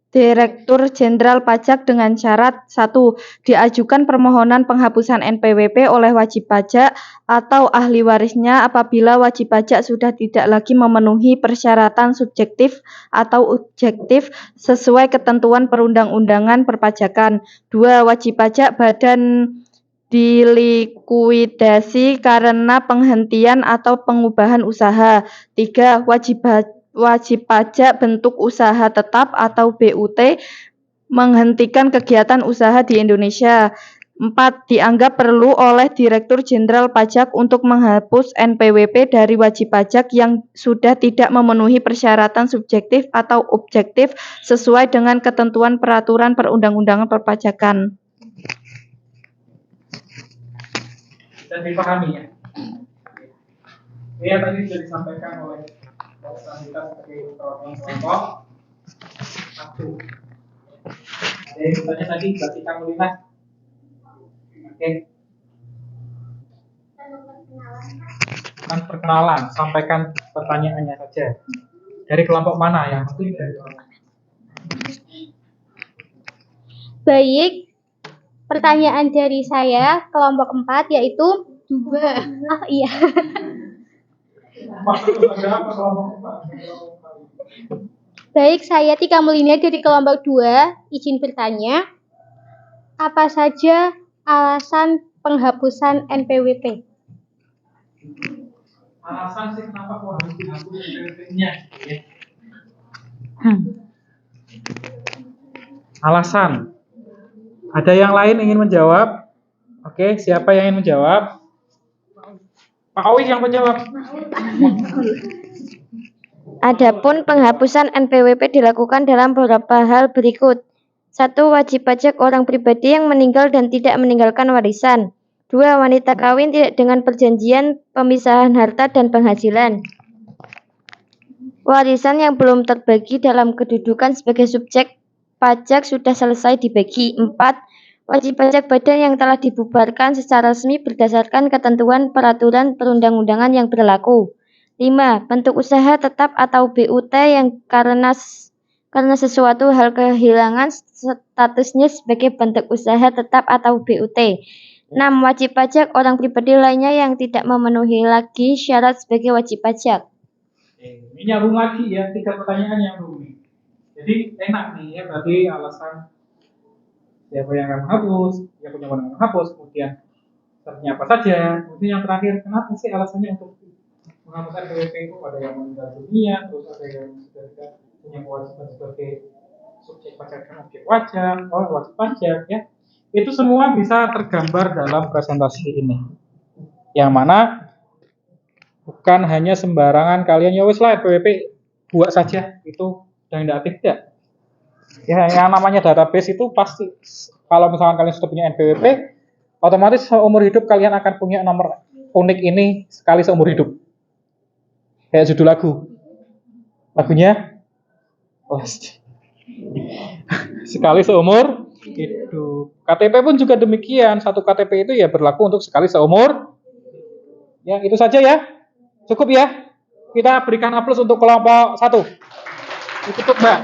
Direktur Jenderal Pajak dengan syarat 1. Diajukan permohonan penghapusan NPWP oleh wajib pajak atau ahli warisnya apabila wajib pajak sudah tidak lagi memenuhi persyaratan subjektif atau objektif sesuai ketentuan perundang-undangan perpajakan. 2. Wajib pajak badan dilikuidasi karena penghentian atau pengubahan usaha. 3. Wajib pajak bentuk usaha tetap atau BUT menghentikan kegiatan usaha di Indonesia. 4. Dianggap perlu oleh Direktur Jenderal Pajak untuk menghapus NPWP dari wajib pajak yang sudah tidak memenuhi persyaratan subjektif atau objektif sesuai dengan ketentuan peraturan perundang-undangan perpajakan. Dan dipahami ya. Ini tadi sudah disampaikan oleh kita sebagai kelompok 1. Ada yang bertanya tadi, berarti kamu lihat. Oke. Kan perkenalan, sampaikan pertanyaannya saja. Dari kelompok mana yang penting dari kelompok? Baik, pertanyaan dari saya kelompok 4 yaitu 2. Oh iya. Baik, saya Tika Mulyana dari kelompok 2. Izin bertanya, apa saja alasan penghapusan NPWP? Alasan sih kenapa kok harus dihapus NPWP-nya? Ya. Alasan. Ada yang lain ingin menjawab? Oke, siapa yang ingin menjawab? Pak Owi yang menjawab. Adapun penghapusan NPWP dilakukan dalam beberapa hal berikut. 1. Wajib pajak orang pribadi yang meninggal dan tidak meninggalkan warisan. 2. Wanita kawin tidak dengan perjanjian pemisahan harta dan penghasilan. Warisan yang belum terbagi dalam kedudukan sebagai subjek pajak sudah selesai dibagi. 4. Wajib pajak badan yang telah dibubarkan secara resmi berdasarkan ketentuan peraturan perundang-undangan yang berlaku. 5. Bentuk usaha tetap atau BUT yang karena sesuatu hal kehilangan statusnya sebagai bentuk usaha tetap atau BUT. 6. Wajib pajak orang pribadi lainnya yang tidak memenuhi lagi syarat sebagai wajib pajak. Ini nyambung lagi ya, 3 pertanyaan nyambung nih. Jadi enak nih ya, berarti alasan siapa yang akan menghapus, yang punya kewenangan menghapus, kemudian syaratnya apa saja, kemudian yang terakhir kenapa sih alasannya untuk menghapuskan PWP itu, ada yang meninggal dunia, terus ada yang sudah tidak punya kewajiban sebagai subjek pajak dan objek pajak, wajib pajak ya. Itu semua bisa tergambar dalam presentasi ini. Yang mana bukan hanya sembarangan kalian ya wis lah PWP buat saja itu dan tidak. Ya, yang namanya database itu pasti kalau misalkan kalian sudah punya NPWP, otomatis seumur hidup kalian akan punya nomor unik ini sekali seumur hidup. Kayak judul lagu. Lagunya sekali seumur hidup. KTP pun juga demikian. Satu KTP itu ya berlaku untuk sekali seumur. Ya, itu saja ya. Cukup ya. Kita berikan aplaus untuk kelompok 1. Ditutup, Mbak.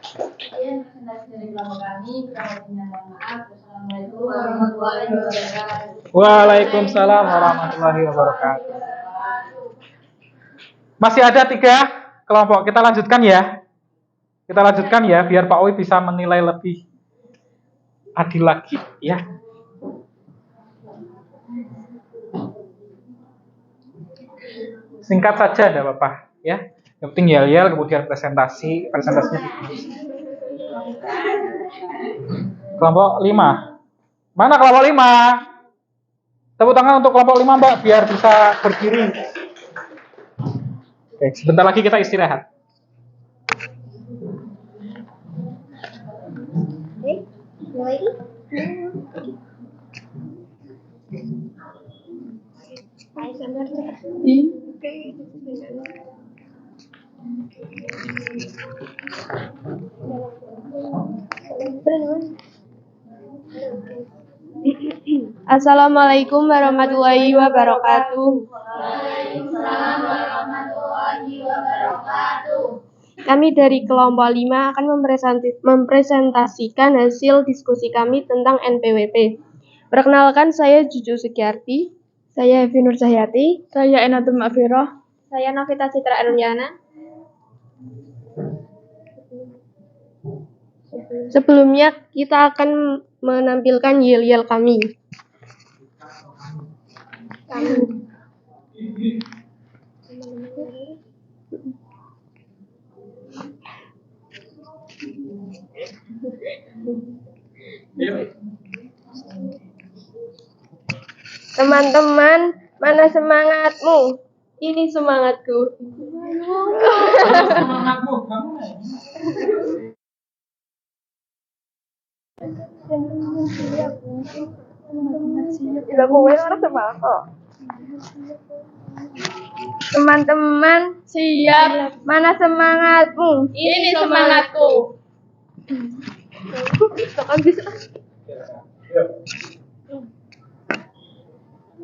Sekian presentasi dari kelompok kami. Kurang lebihnya mohon maaf. Wassalamualaikum warahmatullahi wabarakatuh. Waalaikumsalam warahmatullahi wabarakatuh. Masih ada 3 kelompok. Kita lanjutkan ya. Kita lanjutkan ya, biar Pak Owi bisa menilai lebih adil lagi ya. Singkat saja enggak apa-apa ya. Yang penting yel-yel, kemudian presentasinya. Kelompok 5. Mana kelompok 5? Tepuk tangan untuk kelompok 5, Mbak, biar bisa berdiri. Oke, sebentar lagi kita istirahat. Assalamualaikum warahmatullahi wabarakatuh. Waalaikumsalam warahmatullahi wabarakatuh. Kami dari kelompok 5 akan mempresentasikan hasil diskusi kami tentang NPWP. Perkenalkan, saya Juju Sugiarti. Saya Evi Nur Cahyati. Saya Enatum Mafiroh. Saya Novita Citra Erliana. Sebelumnya kita akan menampilkan yel-yel kami. Teman-teman, mana semangatmu? Ini semangatku. Semangatmu, kamu. Teman-teman, siap. Mana semangatmu? Ini semangatku.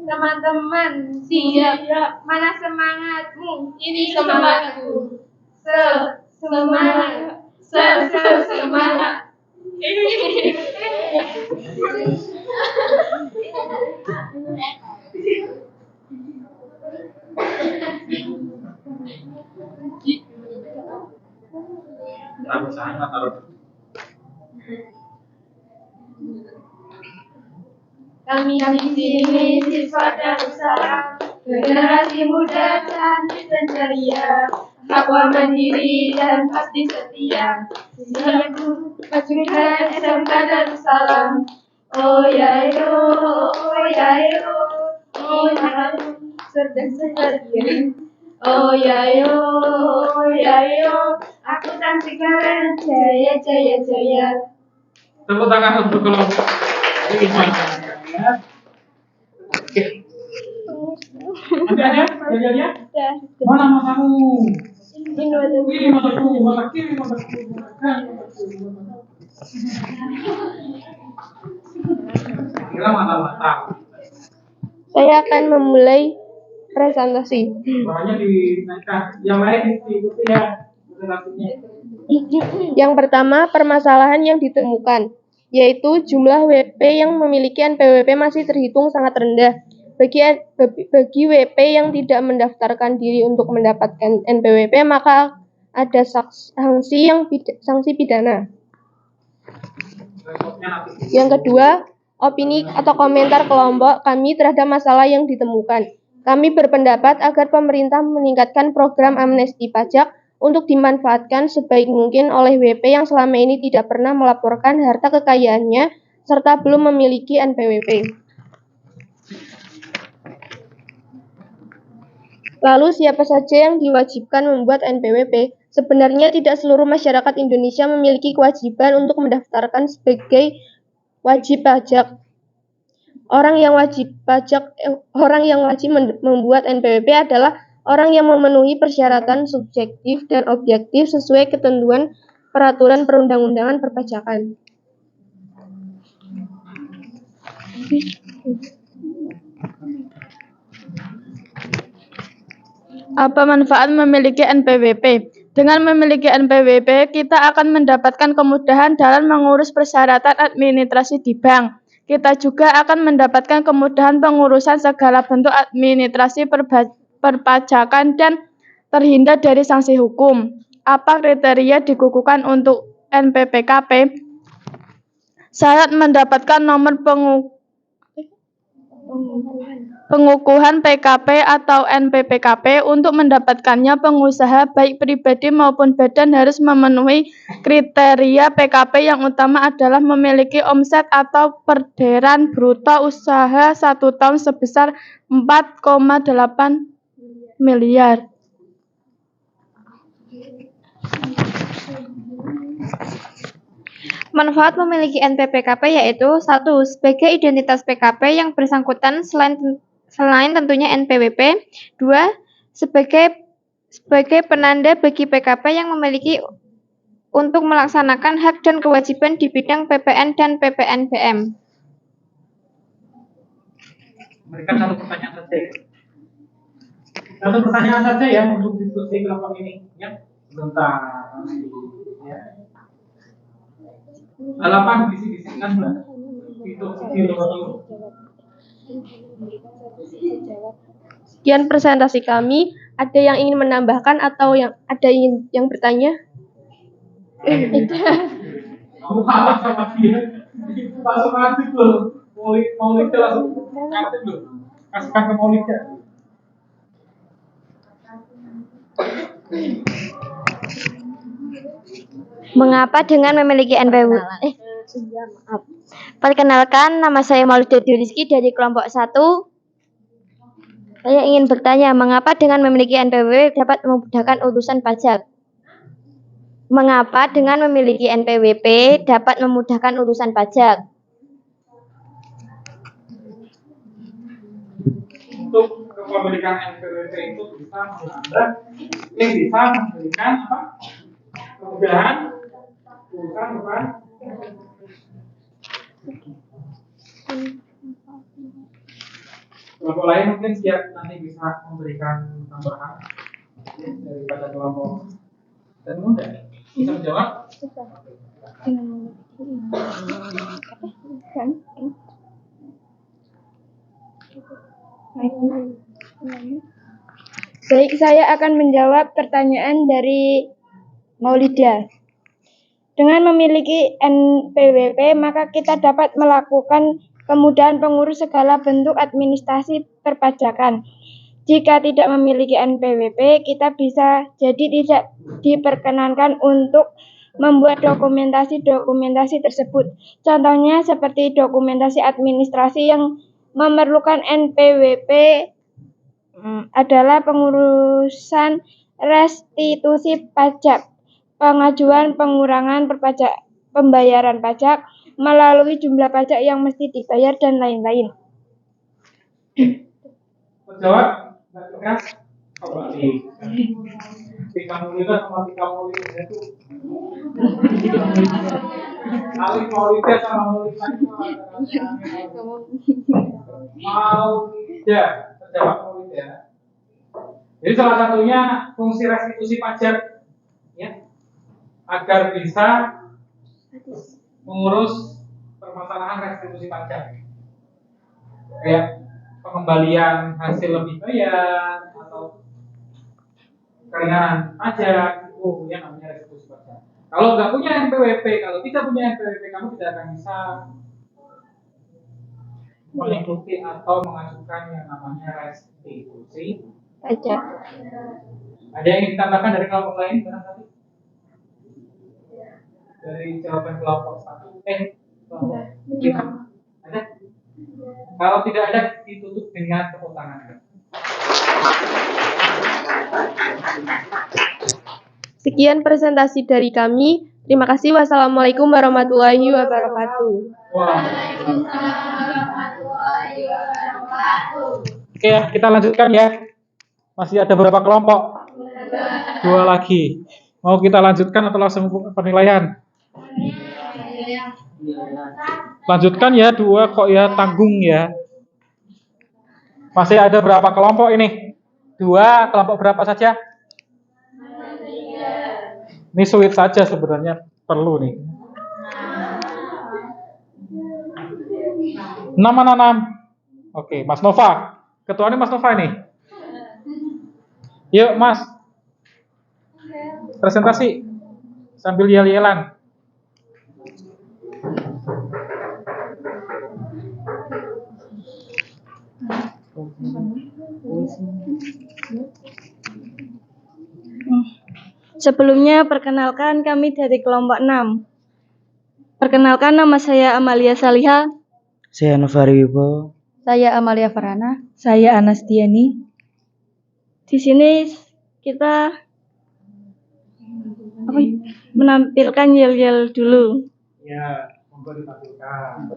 Teman-teman, siap. Mana semangatmu? Ini semangatku. Semangat. Kami di sini siswa Darussalam, generasi muda tangguh dan ceria, takwa mandiri dan pasti setia. Siap pajukan SMK Darussalam. Oh ya yo, oh ya yo, oh ya yo, sedang seperti. Oh ya yo, aku saksikan jaya jaya jaya. Tepuk tangan untuk kelompok 5. Oke. Ada? Mana matamu? Ini Ini mataku, mata kiri, mata kiri. Kira mata-mata. Saya akan memulai presentasi. Soalnya dinaikkan. Yang lain diikuti ya. Presentasinya. Yang pertama, permasalahan yang ditemukan, yaitu jumlah WP yang memiliki NPWP masih terhitung sangat rendah. Bagi WP yang tidak mendaftarkan diri untuk mendapatkan NPWP, maka ada sanksi pidana. Yang kedua, opini atau komentar kelompok kami terhadap masalah yang ditemukan. Kami berpendapat agar pemerintah meningkatkan program amnesti pajak untuk dimanfaatkan sebaik mungkin oleh WP yang selama ini tidak pernah melaporkan harta kekayaannya serta belum memiliki NPWP. Lalu siapa saja yang diwajibkan membuat NPWP? Sebenarnya tidak seluruh masyarakat Indonesia memiliki kewajiban untuk mendaftarkan sebagai wajib pajak. Orang yang wajib membuat NPWP adalah orang yang memenuhi persyaratan subjektif dan objektif sesuai ketentuan peraturan perundang-undangan perpajakan. Apa manfaat memiliki NPWP? Dengan memiliki NPWP, kita akan mendapatkan kemudahan dalam mengurus persyaratan administrasi di bank. Kita juga akan mendapatkan kemudahan pengurusan segala bentuk administrasi perpajakan dan terhindar dari sanksi hukum. Apa kriteria dikukuhkan untuk NPWP? Syarat mendapatkan nomor pengukuhan PKP atau NPWP. Untuk mendapatkannya, pengusaha baik pribadi maupun badan harus memenuhi kriteria PKP yang utama adalah memiliki omset atau perderian bruto usaha 1 tahun sebesar 4,8 miliar. Manfaat memiliki NPWP yaitu 1. Sebagai identitas PKP yang bersangkutan selain tentunya NPWP. 2. Sebagai penanda bagi PKP yang memiliki untuk melaksanakan hak dan kewajiban di bidang PPN dan PPNBM. Berikan satu pertanyaan saja. Satu pertanyaan saja ya untuk diskusi kelompok ini. Ya, sebentar. Ya. Halapan bisi-bisikan Mbak. Itu video. Sekian presentasi kami. Ada yang ingin menambahkan atau yang bertanya? Kamu kalah sama dia. Langsung aktif loh. Maulida langsung aktif loh. Kasihkan ke Maulida. Mengapa dengan memiliki NPWP? Perkenalkan, nama saya Maulida Rizky dari kelompok 1. Saya ingin bertanya, mengapa dengan memiliki NPWP dapat memudahkan urusan pajak? Mengapa dengan memiliki NPWP dapat memudahkan urusan pajak? Untuk kepemilikan NPWP itu bisa memberikan apa? Kemudahan urusan bukan kelompok lain mungkin siap nanti bisa memberikan tambahan daripada kelompok dan mudah bisa menjawab. Baik, saya akan menjawab pertanyaan dari Maulida. Dengan memiliki NPWP, maka kita dapat melakukan kemudahan pengurus segala bentuk administrasi perpajakan. Jika tidak memiliki NPWP, kita bisa jadi tidak diperkenankan untuk membuat dokumentasi tersebut. Contohnya seperti dokumentasi administrasi yang memerlukan NPWP adalah pengurusan restitusi pajak, pengajuan pengurangan pembayaran pajak melalui jumlah pajak yang mesti dibayar dan lain-lain. Menjawab, coba nih. Kamu lihat sama kamu lihat itu Alif Maulida sama Maulida Maulida, terjawab Maulida. Jadi salah satunya fungsi restitusi pajak ya, agar bisa mengurus permasalahan restitusi pajak, kayak pengembalian hasil lebih bayar atau keringanan pajak, itu yang namanya restitusi pajak. Kalau nggak punya NPWP, kalau tidak punya NPWP, kamu tidak akan bisa mengikuti atau mengajukan yang namanya restitusi Pajak. Ada yang ingin ditambahkan dari kelompok lain barangkali? Dari jawaban kelompok satu, kelompok kita ada? Kalau tidak ada, ditutup dengan tepuk tangan. Sekian presentasi dari kami. Terima kasih. Wassalamualaikum warahmatullahi wabarakatuh. Waalaikumsalam warahmatullahi wabarakatuh. Oke, kita lanjutkan ya. Masih ada berapa kelompok? 2 lagi. Mau kita lanjutkan atau langsung penilaian? Lanjutkan ya, 2 kok ya, tanggung ya. Masih ada berapa kelompok ini? 2, kelompok berapa saja? Ini sulit saja sebenarnya, perlu nih. 6 mana 6? Oke, Mas Nova. Ketuanya Mas Nova ini. Yuk Mas, presentasi sambil yel-yelan. Sebelumnya perkenalkan kami dari kelompok 6. Perkenalkan, nama saya Amalia Saliha. Saya Novari Wibowo. Saya Amalia Farhana. Saya Anastiani. Di sini kita menampilkan yel-yel dulu. Ya, monggo ditampilkan.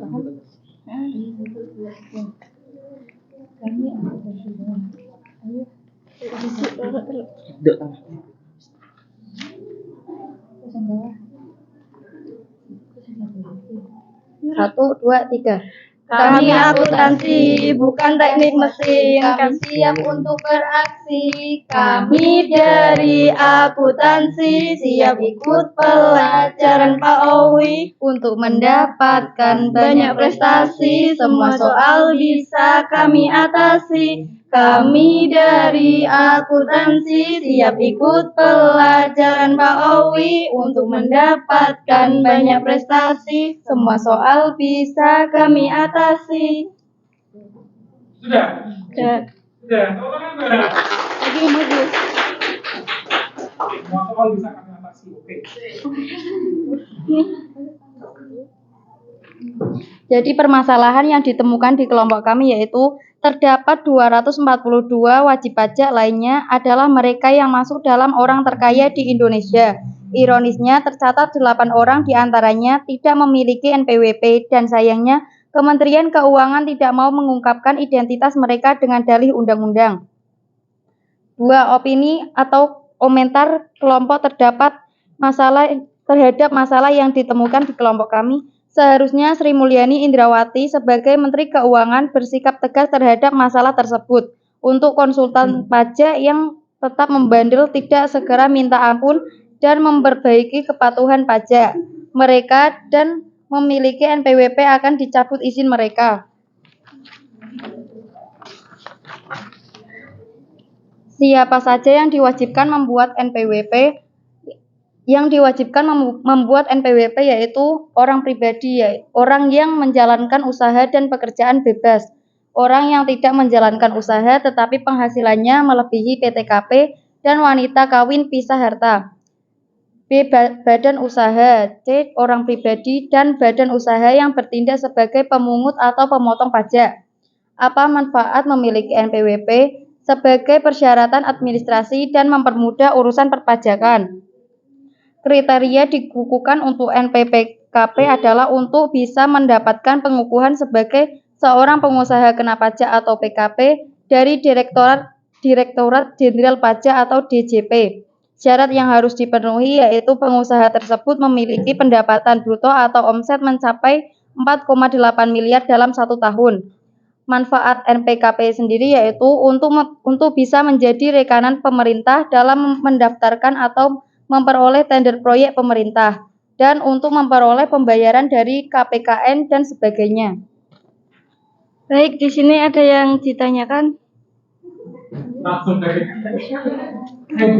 Satu, dua, tiga. Kami akuntansi, bukan teknik mesin. Kami siap untuk beraksi. Kami dari akuntansi siap ikut pelajaran Pak Owi Untuk mendapatkan banyak prestasi, semua soal bisa kami atasi. Kami dari akuntansi siap ikut pelajaran Pak Owi untuk mendapatkan banyak prestasi. Semua soal bisa kami atasi. Sudah? Dan Sudah. Tolong kan bareng. lagi bagus. Semua soal bisa kami atasi. Oke. Jadi permasalahan yang ditemukan di kelompok kami yaitu terdapat 242 wajib pajak lainnya adalah mereka yang masuk dalam orang terkaya di Indonesia. Ironisnya tercatat 8 orang diantaranya tidak memiliki NPWP dan sayangnya Kementerian Keuangan tidak mau mengungkapkan identitas mereka dengan dalih undang-undang. 2. Opini atau komentar kelompok terhadap masalah yang ditemukan di kelompok kami. Seharusnya Sri Mulyani Indrawati sebagai Menteri Keuangan bersikap tegas terhadap masalah tersebut. Untuk konsultan pajak yang tetap membandel tidak segera minta ampun dan memperbaiki kepatuhan pajak mereka dan memiliki NPWP akan dicabut izin mereka. Siapa saja yang diwajibkan membuat NPWP? Yang diwajibkan membuat NPWP yaitu orang pribadi, orang yang menjalankan usaha dan pekerjaan bebas, orang yang tidak menjalankan usaha tetapi penghasilannya melebihi PTKP, dan wanita kawin pisah harta. B. Badan usaha. C. Orang pribadi dan badan usaha yang bertindak sebagai pemungut atau pemotong pajak. Apa manfaat memiliki NPWP? Sebagai persyaratan administrasi dan mempermudah urusan perpajakan. Kriteria dikukuhkan untuk NPWP adalah untuk bisa mendapatkan pengukuhan sebagai seorang pengusaha kena pajak atau PKP dari Direktorat Jenderal Pajak atau DJP. Syarat yang harus dipenuhi yaitu pengusaha tersebut memiliki pendapatan bruto atau omset mencapai 4,8 miliar dalam 1 tahun. Manfaat NPKP sendiri yaitu untuk bisa menjadi rekanan pemerintah dalam mendaftarkan atau memperoleh tender proyek pemerintah dan untuk memperoleh pembayaran dari KPKN dan sebagainya. Baik, di sini ada yang ditanyakan. Langsung dari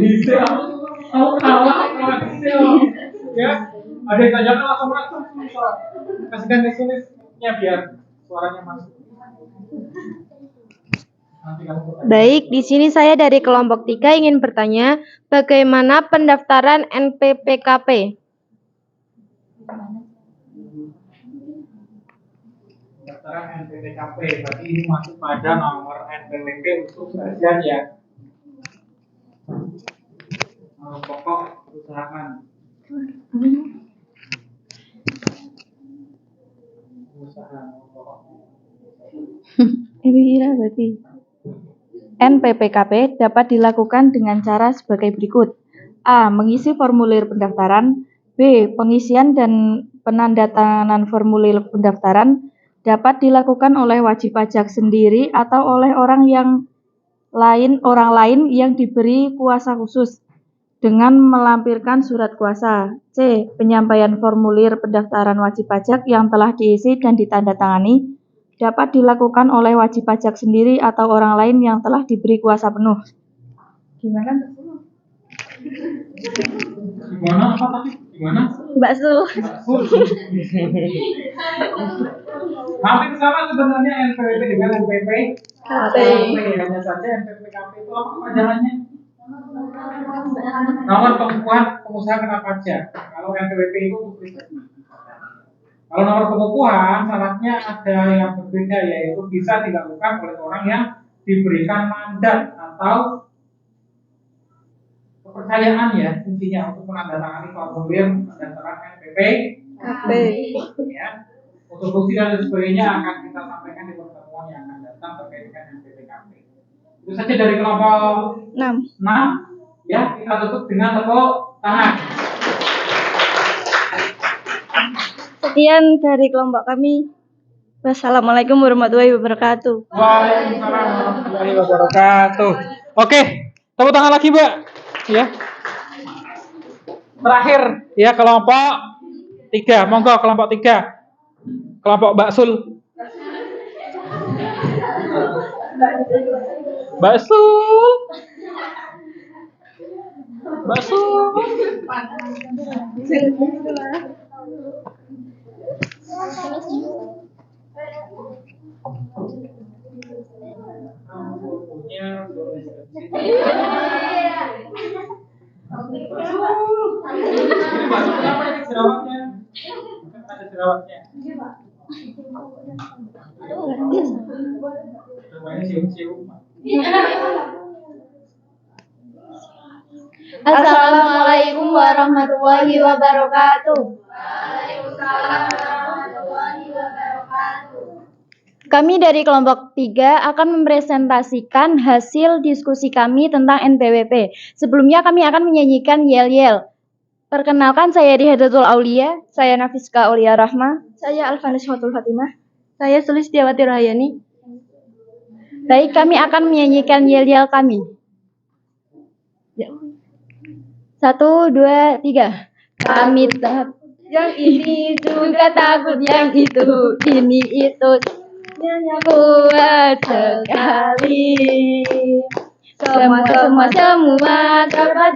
bisa. Kamu kalah ya. Ada yang tanyakan langsung kasihkan tulisnya biar suaranya masuk. Baik, di sini saya dari kelompok 3 ingin bertanya, bagaimana pendaftaran NPPKP? Pendaftaran NPPKP, berarti ini masuk pada nomor NPWP untuk bagian ya. Nomor pokok perusahaan. NPPKP dapat dilakukan dengan cara sebagai berikut. A. Mengisi formulir pendaftaran. B. Pengisian dan penandatanganan formulir pendaftaran dapat dilakukan oleh wajib pajak sendiri atau oleh orang lain yang diberi kuasa khusus dengan melampirkan surat kuasa. C. Penyampaian formulir pendaftaran wajib pajak yang telah diisi dan ditandatangani dapat dilakukan oleh wajib pajak sendiri atau orang lain yang telah diberi kuasa penuh. Gimana? Gimana apa tadi? Gimana? Bakso. Hampir sama sebenarnya NPWP dengan NPPKP. Hanya saja NPPKP itu apa kepanjangannya? Nomor pengukuhan pengusaha kena pajak. Kalau NPWP itu untuk pribadi. Kalau nomor pengukuhan syaratnya ada yang berbeda, yaitu bisa dilakukan oleh orang yang diberikan mandat atau kepercayaan ya, intinya untuk menandatangani formulir pendaftaran NPPKP. Ya. Untuk bukti dan sebagainya akan kita sampaikan di pertemuan yang akan datang terkait dengan NPPKP. Itu saja dari kelompok 6. Ya, kita tutup dengan tepuk tangan. Sekian dari kelompok kami. Wassalamualaikum warahmatullahi wabarakatuh. Waalaikumsalam warahmatullahi wabarakatuh. Oke, tepuk tangan lagi, Mbak. Ya. Terakhir ya kelompok 3. Monggo kelompok 3. Kelompok Mbak Sul. Mbak Sul. Mbak Sul. Ada jerawatnya. Assalamualaikum warahmatullahi wabarakatuh. Kami dari kelompok 3 akan mempresentasikan hasil diskusi kami tentang NPWP. Sebelumnya kami akan menyanyikan yel-yel. Perkenalkan, saya Rihayatul Aulia, saya Nafiska Aulia Rahma, Saya Alvanis Hotul Fatimah. Saya Sulistiawati Rahayani. Baik, kami akan menyanyikan yel-yel kami. 1, 2, 3. Kami takut yang ini juga takut yang itu, ini itu kuat sekali. Semua dapat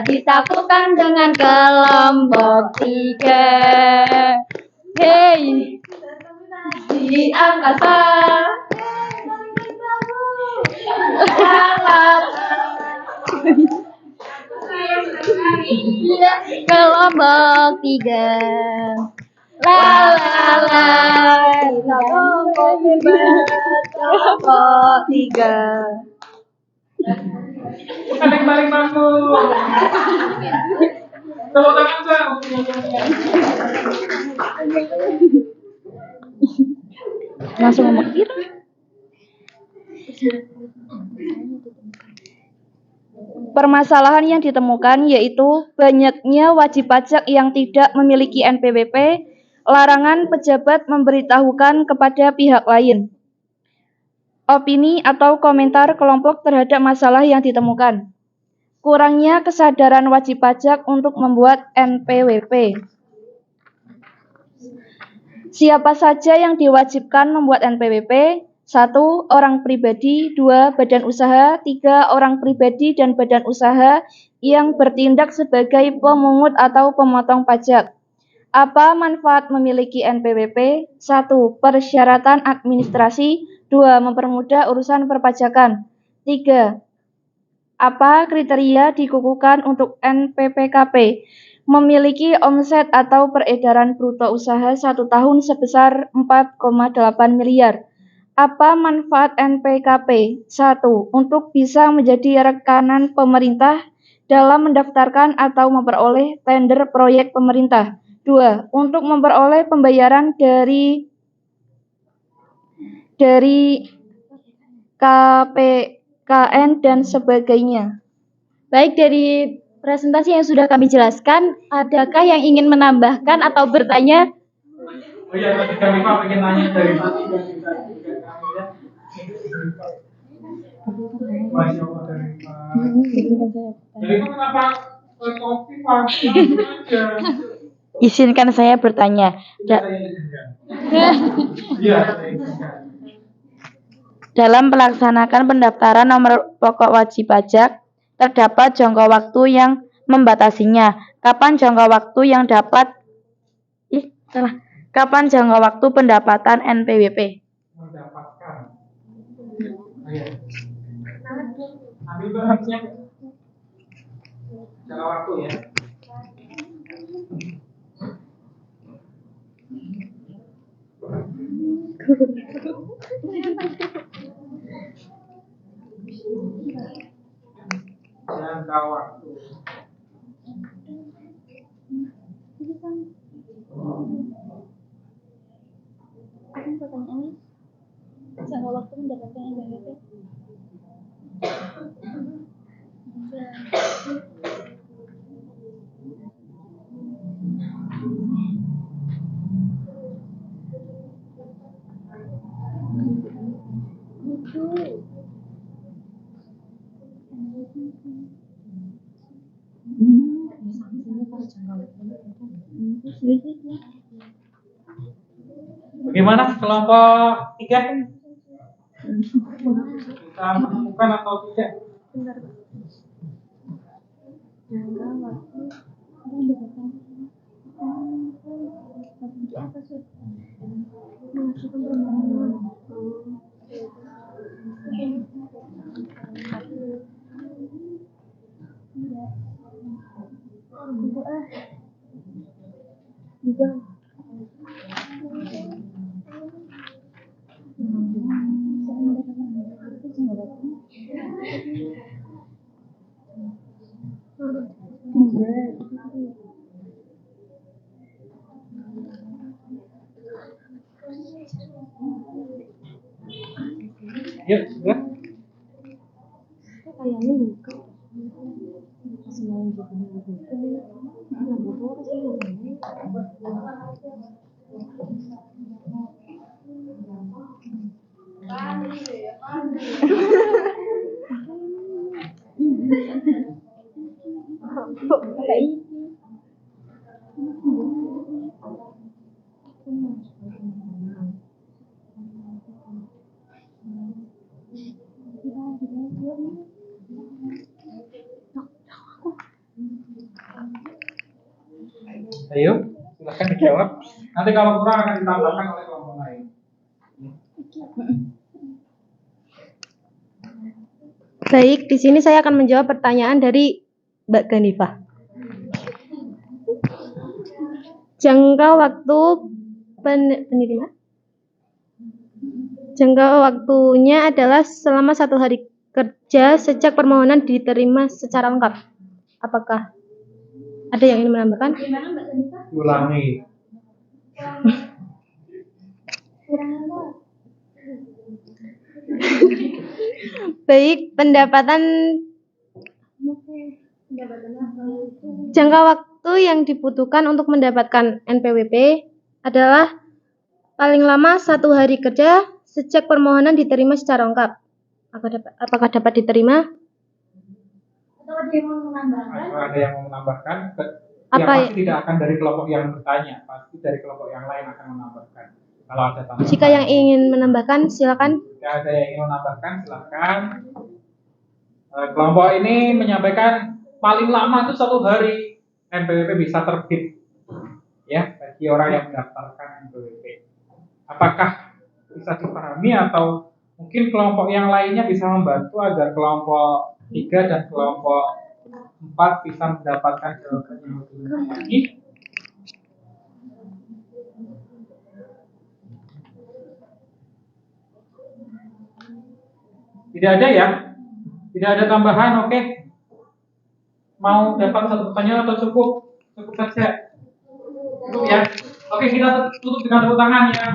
ditaklukkan dengan kelompok 3. Hey, di angkasa. Kelompok 3. Kelompok 3. Paling bagus. Tepuk tangan, Bang. Langsung ngomong kira. Permasalahan yang ditemukan yaitu banyaknya wajib pajak yang tidak memiliki NPWP, larangan pejabat memberitahukan kepada pihak lain. Opini atau komentar kelompok terhadap masalah yang ditemukan. Kurangnya kesadaran wajib pajak untuk membuat NPWP. Siapa saja yang diwajibkan membuat NPWP? 1. Orang pribadi. 2. Badan usaha. 3. Orang pribadi dan badan usaha yang bertindak sebagai pemungut atau pemotong pajak. Apa manfaat memiliki NPWP? 1. Persyaratan administrasi. 2. Mempermudah urusan perpajakan. 3. Apa kriteria dikukuhkan untuk NPPKP? Memiliki omset atau peredaran bruto usaha 1 tahun sebesar 4,8 miliar. Apa manfaat NPKP? 1. Untuk bisa menjadi rekanan pemerintah dalam mendaftarkan atau memperoleh tender proyek pemerintah. 2. Untuk memperoleh pembayaran dari KPKN dan sebagainya. Baik, dari presentasi yang sudah kami jelaskan, adakah yang ingin menambahkan atau bertanya? Oh iya, tadi kami Pak pengen nanya dari tadi. Masya Allah dari Pak. Jadi itu kenapa kopi Pak? Langsung aja. Izinkan saya bertanya. Iya, saya izinkan. Dalam pelaksanakan pendaftaran nomor pokok wajib pajak, terdapat jangka waktu yang membatasinya. Kapan jangka waktu pendapatan NPWP? Mendapatkan. Ayo. Ambil bahannya. Jangka waktu ya. Jangka waktu. Jangka waktu mendapatkan NPWP. Bagaimana kelompok 3? Bisa menemukan atau tidak? Yuk, sudah. Ayo, silakan dijawab. Nanti kalau kurang akan ditambahkan oleh kelompok lain. Baik, di sini saya akan menjawab pertanyaan dari Mbak Ganifah. Jangka waktu penerimaan? Jangka waktunya adalah selama 1 hari kerja sejak permohonan diterima secara lengkap. Apakah ada yang ingin menambahkan? Ulangi. Baik, pendapatan Jangka waktu yang dibutuhkan untuk mendapatkan NPWP adalah paling lama 1 hari kerja sejak permohonan diterima secara lengkap. Apakah dapat diterima? Atau ada yang mau menambahkan? Atau ada yang mau menambahkan? Apa Pasti tidak akan dari kelompok yang bertanya, pasti dari kelompok yang lain akan menambahkan. Kalau ada tambahan. Jika yang ingin menambahkan, silakan. Jika ada yang ingin menambahkan, silakan. Kelompok ini menyampaikan paling lama itu 1 hari NPWP bisa terbit, ya, bagi orang yang mendaftarkan NPWP. Apakah bisa dipahami atau mungkin kelompok yang lainnya bisa membantu agar kelompok 3 dan kelompok 4 bisa mendapatkan jawaban yang lebih lengkap lagi? Tidak ada ya? Tidak ada tambahan, oke? Mau dapat 1 pertanyaan atau cukup? Cukup saja. Cukup ya? Oke, kita tutup dengan tepuk tangan ya.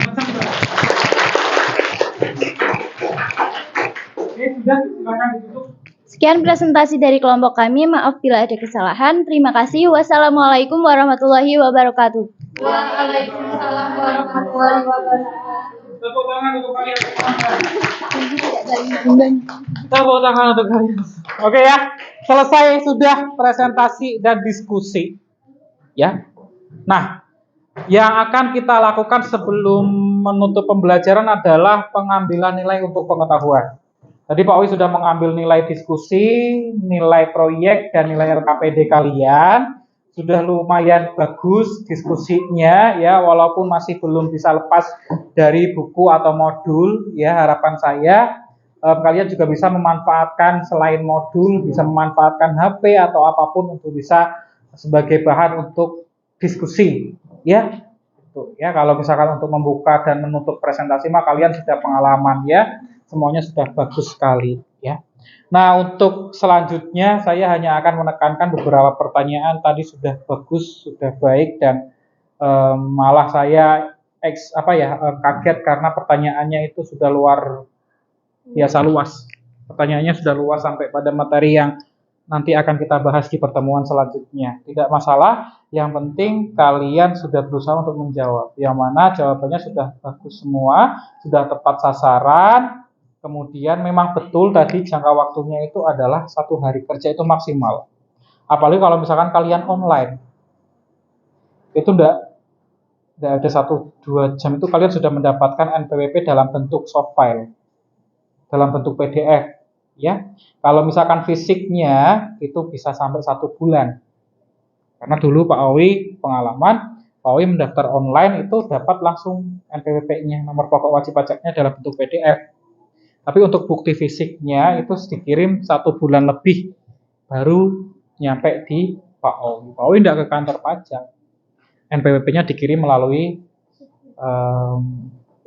Oke, sudah, silakan ditutup. Sekian presentasi dari kelompok kami. Maaf bila ada kesalahan. Terima kasih. Wassalamualaikum warahmatullahi wabarakatuh. Waalaikumsalam warahmatullahi wabarakatuh. Tepuk tangan untuk kalian. Tepuk tangan untuk kalian. Oke ya, selesai sudah presentasi dan diskusi. Ya. Nah, yang akan kita lakukan sebelum menutup pembelajaran adalah pengambilan nilai untuk pengetahuan. Tadi Pak Owi sudah mengambil nilai diskusi, nilai proyek, dan nilai RKPD kalian. Sudah lumayan bagus diskusinya ya, walaupun masih belum bisa lepas dari buku atau modul ya. Harapan saya kalian juga bisa memanfaatkan selain modul, bisa memanfaatkan HP atau apapun untuk bisa sebagai bahan untuk diskusi ya. Tuh, ya, kalau misalkan untuk membuka dan menutup presentasi mah kalian sudah pengalaman ya. Semuanya sudah bagus sekali ya. Nah, untuk selanjutnya saya hanya akan menekankan beberapa pertanyaan. Tadi sudah bagus, sudah baik, dan malah saya kaget karena pertanyaannya itu sudah luar biasa luas. Pertanyaannya sudah luas sampai pada materi yang nanti akan kita bahas di pertemuan selanjutnya. Tidak masalah, yang penting kalian sudah berusaha untuk menjawab. Yang mana jawabannya sudah bagus semua, sudah tepat sasaran. Kemudian memang betul tadi jangka waktunya itu adalah 1 hari kerja itu maksimal. Apalagi kalau misalkan kalian online. Itu enggak ada 1-2 jam itu kalian sudah mendapatkan NPWP dalam bentuk soft file. Dalam bentuk PDF. Ya, kalau misalkan fisiknya itu bisa sampai 1 bulan. Karena dulu Pak Owi pengalaman, Pak Owi mendaftar online itu dapat langsung NPWP-nya, nomor pokok wajib pajaknya dalam bentuk PDF. Tapi untuk bukti fisiknya itu dikirim 1 bulan lebih baru nyampe di Pak Owi. Pak Owi tidak ke kantor pajak. NPWP-nya dikirim melalui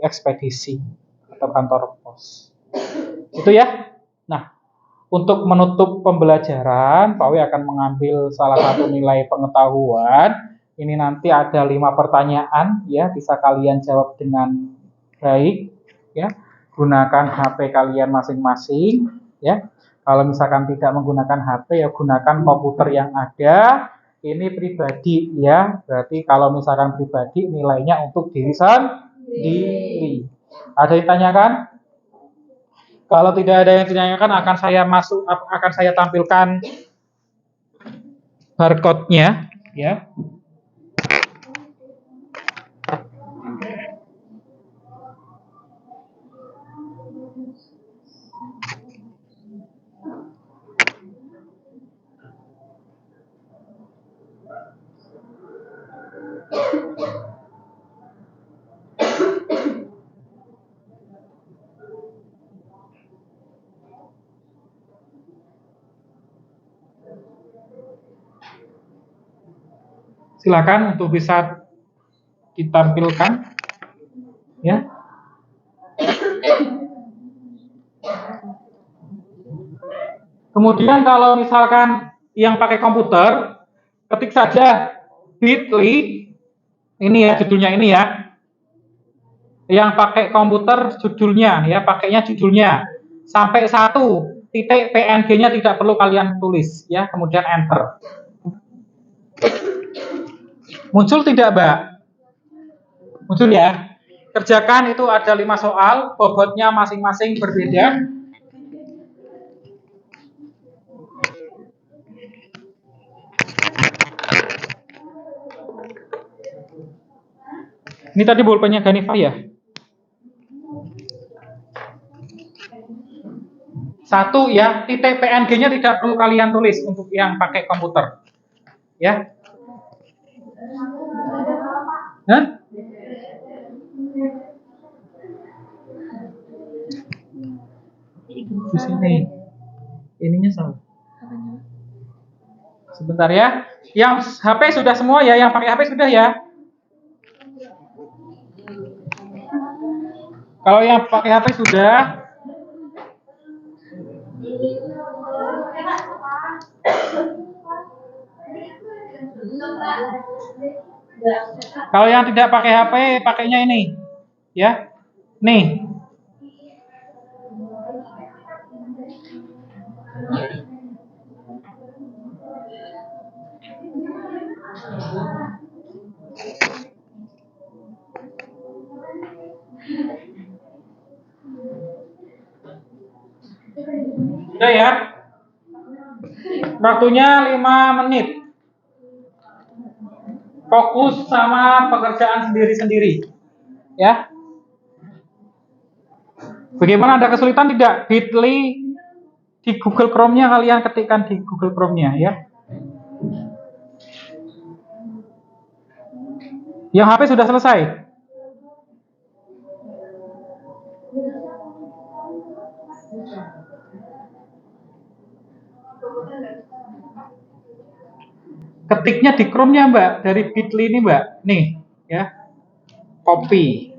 ekspedisi atau kantor pos. Itu ya. Nah, untuk menutup pembelajaran, Pak Owi akan mengambil salah satu nilai pengetahuan. Ini nanti ada 5 pertanyaan ya, bisa kalian jawab dengan baik ya. Gunakan HP kalian masing-masing ya. Kalau misalkan tidak menggunakan HP ya gunakan komputer yang ada. Ini pribadi ya. Berarti kalau misalkan pribadi nilainya untuk diri sendiri. Ada yang ditanyakan? Kalau tidak ada yang ditanyakan akan saya tampilkan barcode-nya ya. Silakan untuk bisa ditampilkan ya. Kemudian kalau misalkan yang pakai komputer, ketik saja bit.ly, ini ya judulnya ini ya. Yang pakai komputer judulnya ya, pakainya judulnya sampai 1 titik PNG-nya tidak perlu kalian tulis ya, kemudian enter. Muncul tidak, Mbak? Muncul ya. Kerjakan, itu ada 5 soal, bobotnya masing-masing berbeda. Ini tadi bolpennya Ganifa ya? 1 ya, titik PNG-nya tidak perlu kalian tulis untuk yang pakai komputer. Ya. Hah? Di sini. Ininya salah. Sebentar ya. Yang HP sudah semua ya, yang pakai HP sudah ya. Kalau yang pakai HP sudah, kalau yang tidak pakai HP, pakainya ini, ya, nih. Sudah ya. Waktunya 5 menit. Fokus sama pekerjaan sendiri-sendiri. Ya. Bagaimana, ada kesulitan tidak? Bitly di Google Chrome-nya kalian ketikkan di Google Chrome-nya ya. Yang HP sudah selesai? Ketiknya di Chrome-nya, Mbak, dari Bitly ini, Mbak. Nih, ya. Copy.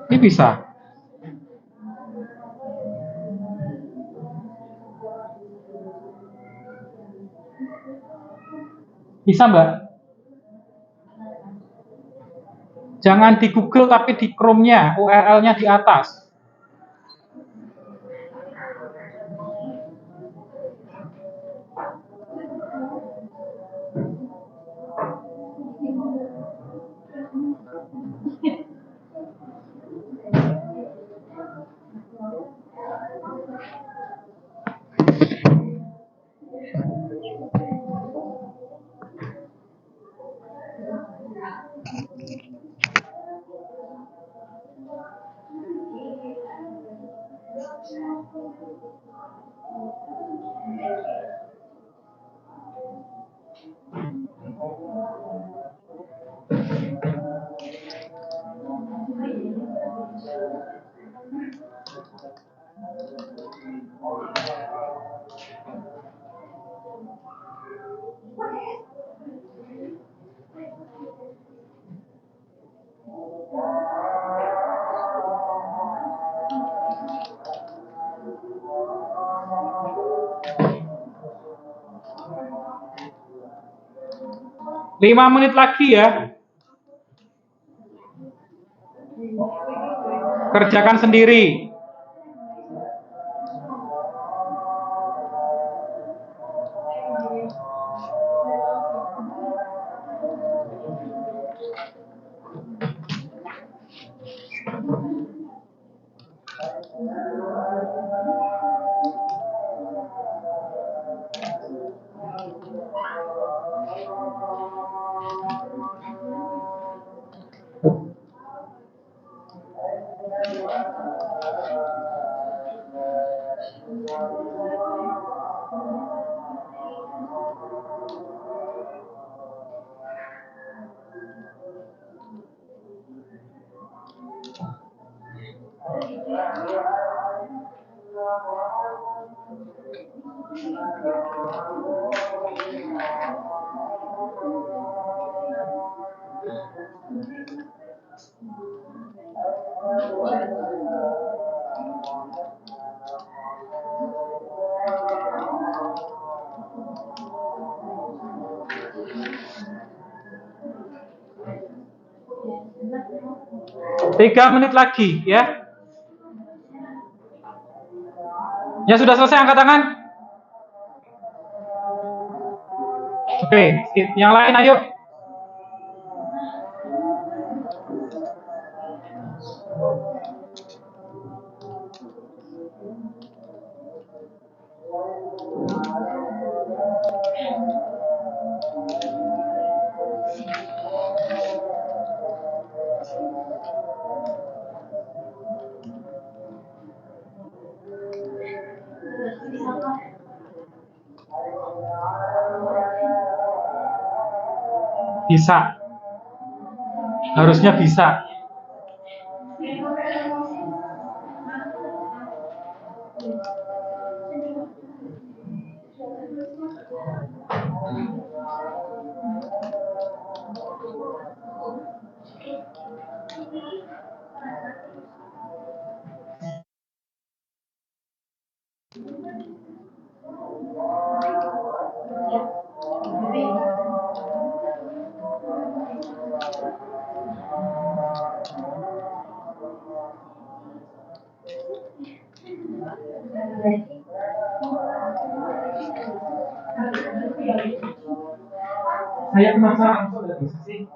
Ini bisa. Bisa, Mbak? Jangan di Google tapi di Chrome-nya, URL-nya di atas. Lima menit lagi ya. Kerjakan sendiri. Tiga menit lagi ya. Ya sudah selesai angkat tangan. Oke, yang lain ayo. Bisa. Harusnya bisa. Saya penasaran kok nggak bisa sih.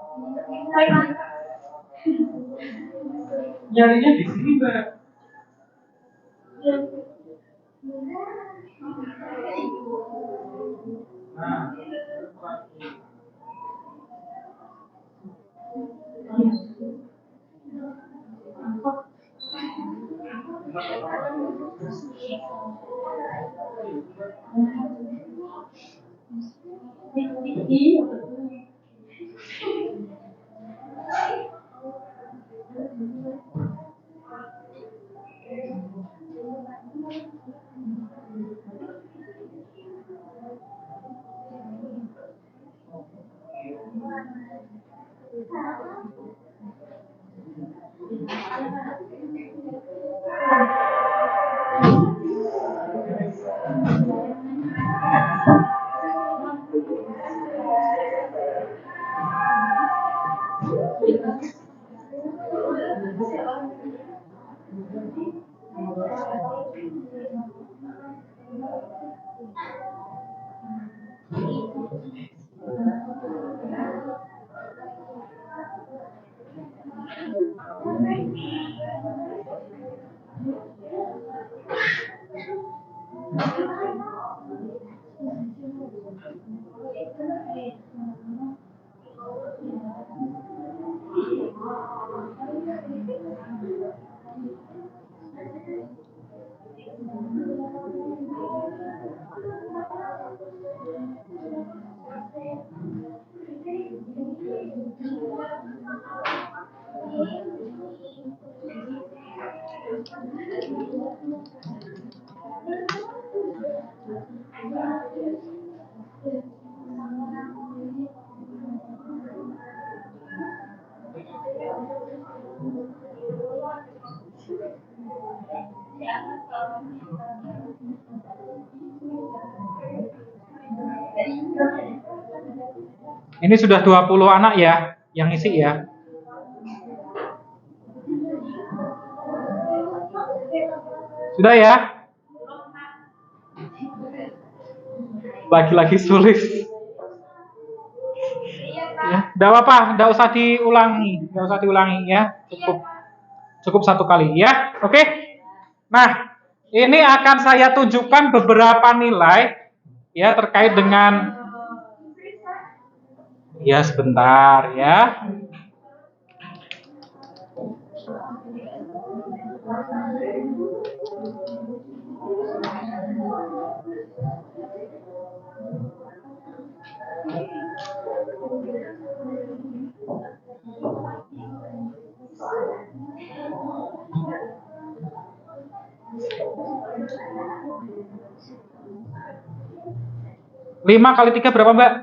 Nyarinya di sini Mbak. Nah. Ini sudah 20 anak ya yang isi ya. Sudah ya? Lagi-lagi sulit. Ya, enggak apa-apa, enggak usah diulangi ya. Cukup satu kali ya. Oke. Nah, ini akan saya tunjukkan beberapa nilai ya terkait dengan ya sebentar ya. Lima kali 3 berapa, Mbak?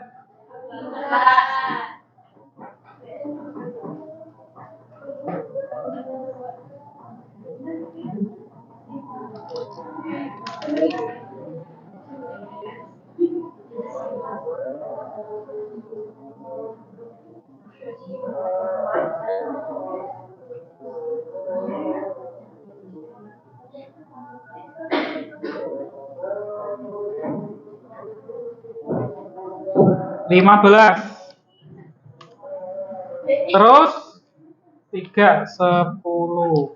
4. 15. Terus 3, 10.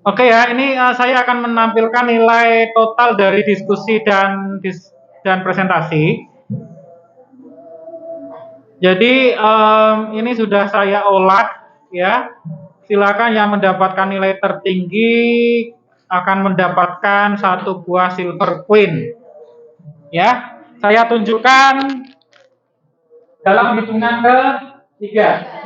Oke ya, ini saya akan menampilkan nilai total dari diskusi dan presentasi. Jadi ini sudah saya olah ya. Silakan yang mendapatkan nilai tertinggi akan mendapatkan 1 buah silver queen. Ya, saya tunjukkan dalam hitungan ke-3.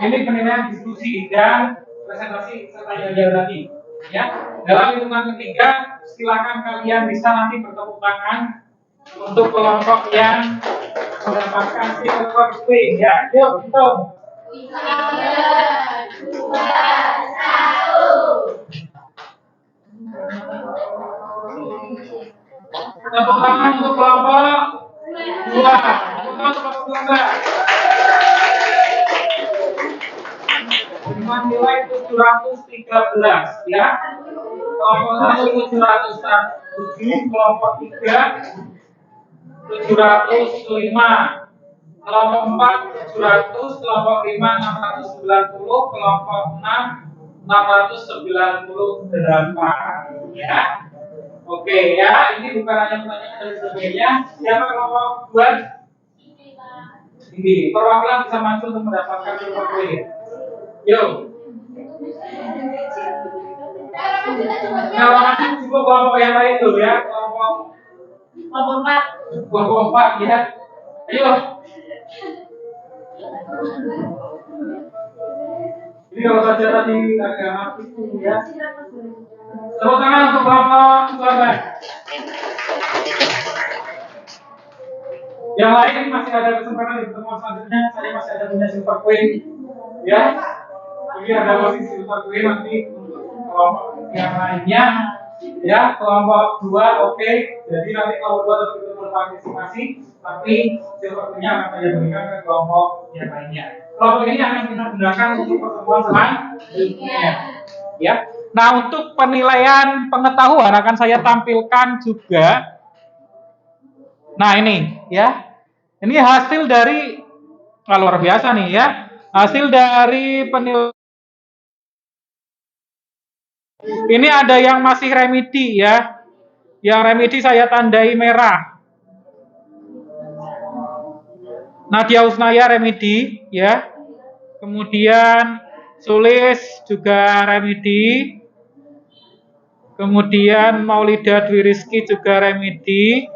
Ini penilaian diskusi dan presentasi serta jawaban tadi. Ya, dalam hitungan ke-3 silakan kalian bisa nanti bertepuk tangan untuk kelompok yang mendapatkan silver queen. Ya, yuk hitung. 3, 2, 1. Tepuk tangan untuk kelompok 2. Untuk kelompok 2. Dengan nilai 713 ya. Kelompok 1 707, kelompok 3 705. Kelompok 4 700, kelompok 5 690, kelompok 6 698 ya. Oke ya, ini bukan hanya pertanyaan dan sebagainya. Siapa kelompok 2? Ini perwakilan bisa maju untuk mendapatkan silver queen. Yuk. Kalau masih cukup kelompok yang lain dulu ya, kelompok 4. Kelompok 4 ya. Ayo. Ini kalau saja tadi agak aktif ya. Tepuk tangan untuk kelompok 2. Yang lain masih ada kesempatan di pertemuan selanjutnya. Saya masih ada punya silver queen ya. Ini ada posisi silver queen nanti untuk kelompok yang lainnya ya. Kelompok 2 oke. Jadi nanti kelompok 2 tetap itu berpartisipasi, tapi silver queen-nya akan saya berikan ke kelompok yang lainnya. Kelompok ini akan kita gunakan untuk pertemuan selanjutnya ya. Nah, untuk penilaian pengetahuan akan saya tampilkan juga. Nah, ini ya. Ini hasil dari luar biasa nih ya. Hasil dari penilaian. Ini ada yang masih remedi ya. Yang remedi saya tandai merah. Nadia Usnaya remedi ya. Kemudian Sulis juga remedi. Kemudian Maulida Dwi Rizky juga remedi.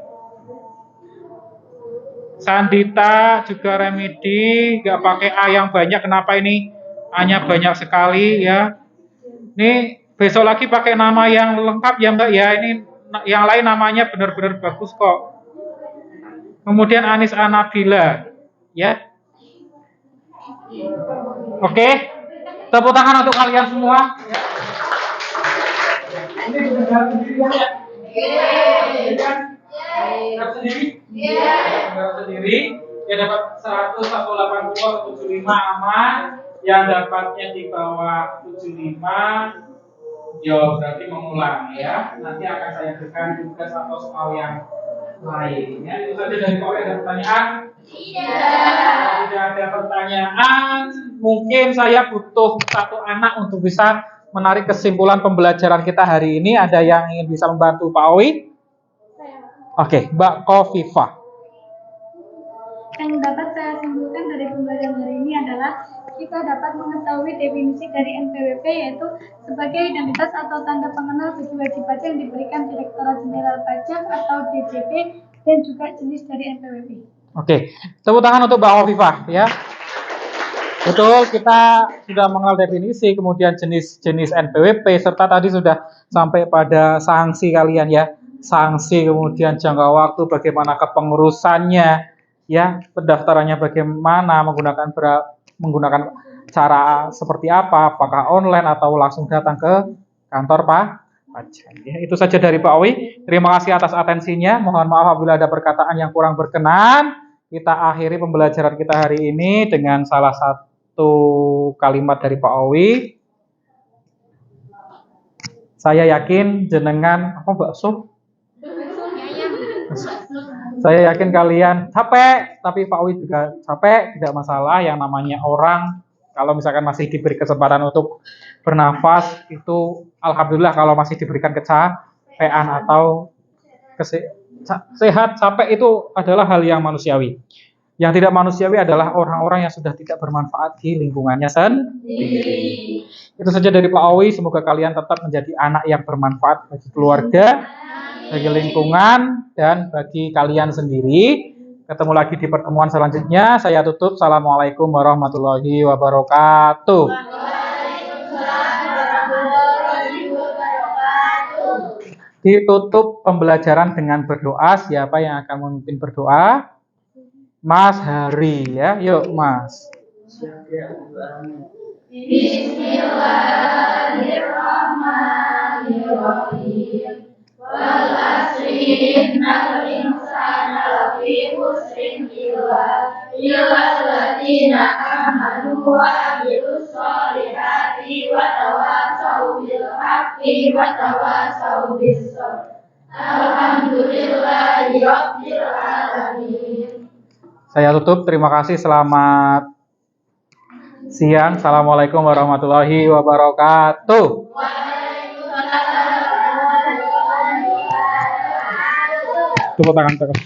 Sandita juga Remedi, nggak pakai A yang banyak. Kenapa ini A-nya banyak sekali ya? Ini besok lagi pakai nama yang lengkap ya Mbak ya. Ini yang lain namanya benar-benar bagus kok. Kemudian Anis Anabila ya. Oke. Tepuk tangan untuk kalian semua ya. Ini benar sendiri ya. Benar sendiri? Benar sendiri. Ya dapat 180 75 aman. Yang dapatnya di bawah 75 ya berarti mengulang ya. Nanti akan saya berikan tugas atau soal yang lain ya. Itu saja dari Pak. Ada pertanyaan? Tidak ada pertanyaan. Mungkin saya butuh satu anak untuk bisa menarik kesimpulan pembelajaran kita hari ini. Ada yang ingin bisa membantu Pak Owi? Oke, Mbak Kofifa. Yang dapat saya simpulkan dari pembelajaran hari ini adalah kita dapat mengetahui definisi dari NPWP, yaitu sebagai identitas atau tanda pengenal bagi wajib pajak yang diberikan Direktorat Jenderal Pajak atau DJP, dan juga jenis dari NPWP. Oke, tepuk tangan untuk Mbak Kofifa ya. Betul, kita sudah mengenal definisi, kemudian jenis-jenis NPWP, serta tadi sudah sampai pada sanksi kalian ya. Sanksi, kemudian jangka waktu, bagaimana kepengurusannya, ya, pendaftarannya bagaimana, menggunakan cara seperti apa, apakah online atau langsung datang ke kantor pajak. Ya, itu saja dari Pak Owi. Terima kasih atas atensinya. Mohon maaf apabila ada perkataan yang kurang berkenan. Kita akhiri pembelajaran kita hari ini dengan salah satu kalimat dari Pak Owi. Saya yakin jenengan bakso. Saya yakin kalian capek, tapi Pak Owi juga capek, tidak masalah. Yang namanya orang, kalau misalkan masih diberi kesempatan untuk bernafas, itu alhamdulillah. Kalau masih diberikan kecapean atau sehat, capek itu adalah hal yang manusiawi. Yang tidak manusiawi adalah orang-orang yang sudah tidak bermanfaat di lingkungannya sendiri. Itu saja dari Pak Owi. Semoga kalian tetap menjadi anak yang bermanfaat bagi keluarga, bagi lingkungan, dan bagi kalian sendiri. Ketemu lagi di pertemuan selanjutnya. Saya tutup. Assalamualaikum warahmatullahi wabarakatuh. Ditutup pembelajaran dengan berdoa. Siapa yang akan memimpin berdoa? Mas Hari ya. Yuk Mas. Bismillahirrahmanirrahim. Wal asri innal insana lafi khusrin illa alladziina aamanu wa 'amilus sholihati wa tawassaw bil haqqi wa tawassaw bis sabr. Alhamdulillahi rabbil alamin. Saya tutup. Terima kasih. Selamat siang. Assalamualaikum warahmatullahi wabarakatuh. Tepuk tangan terus.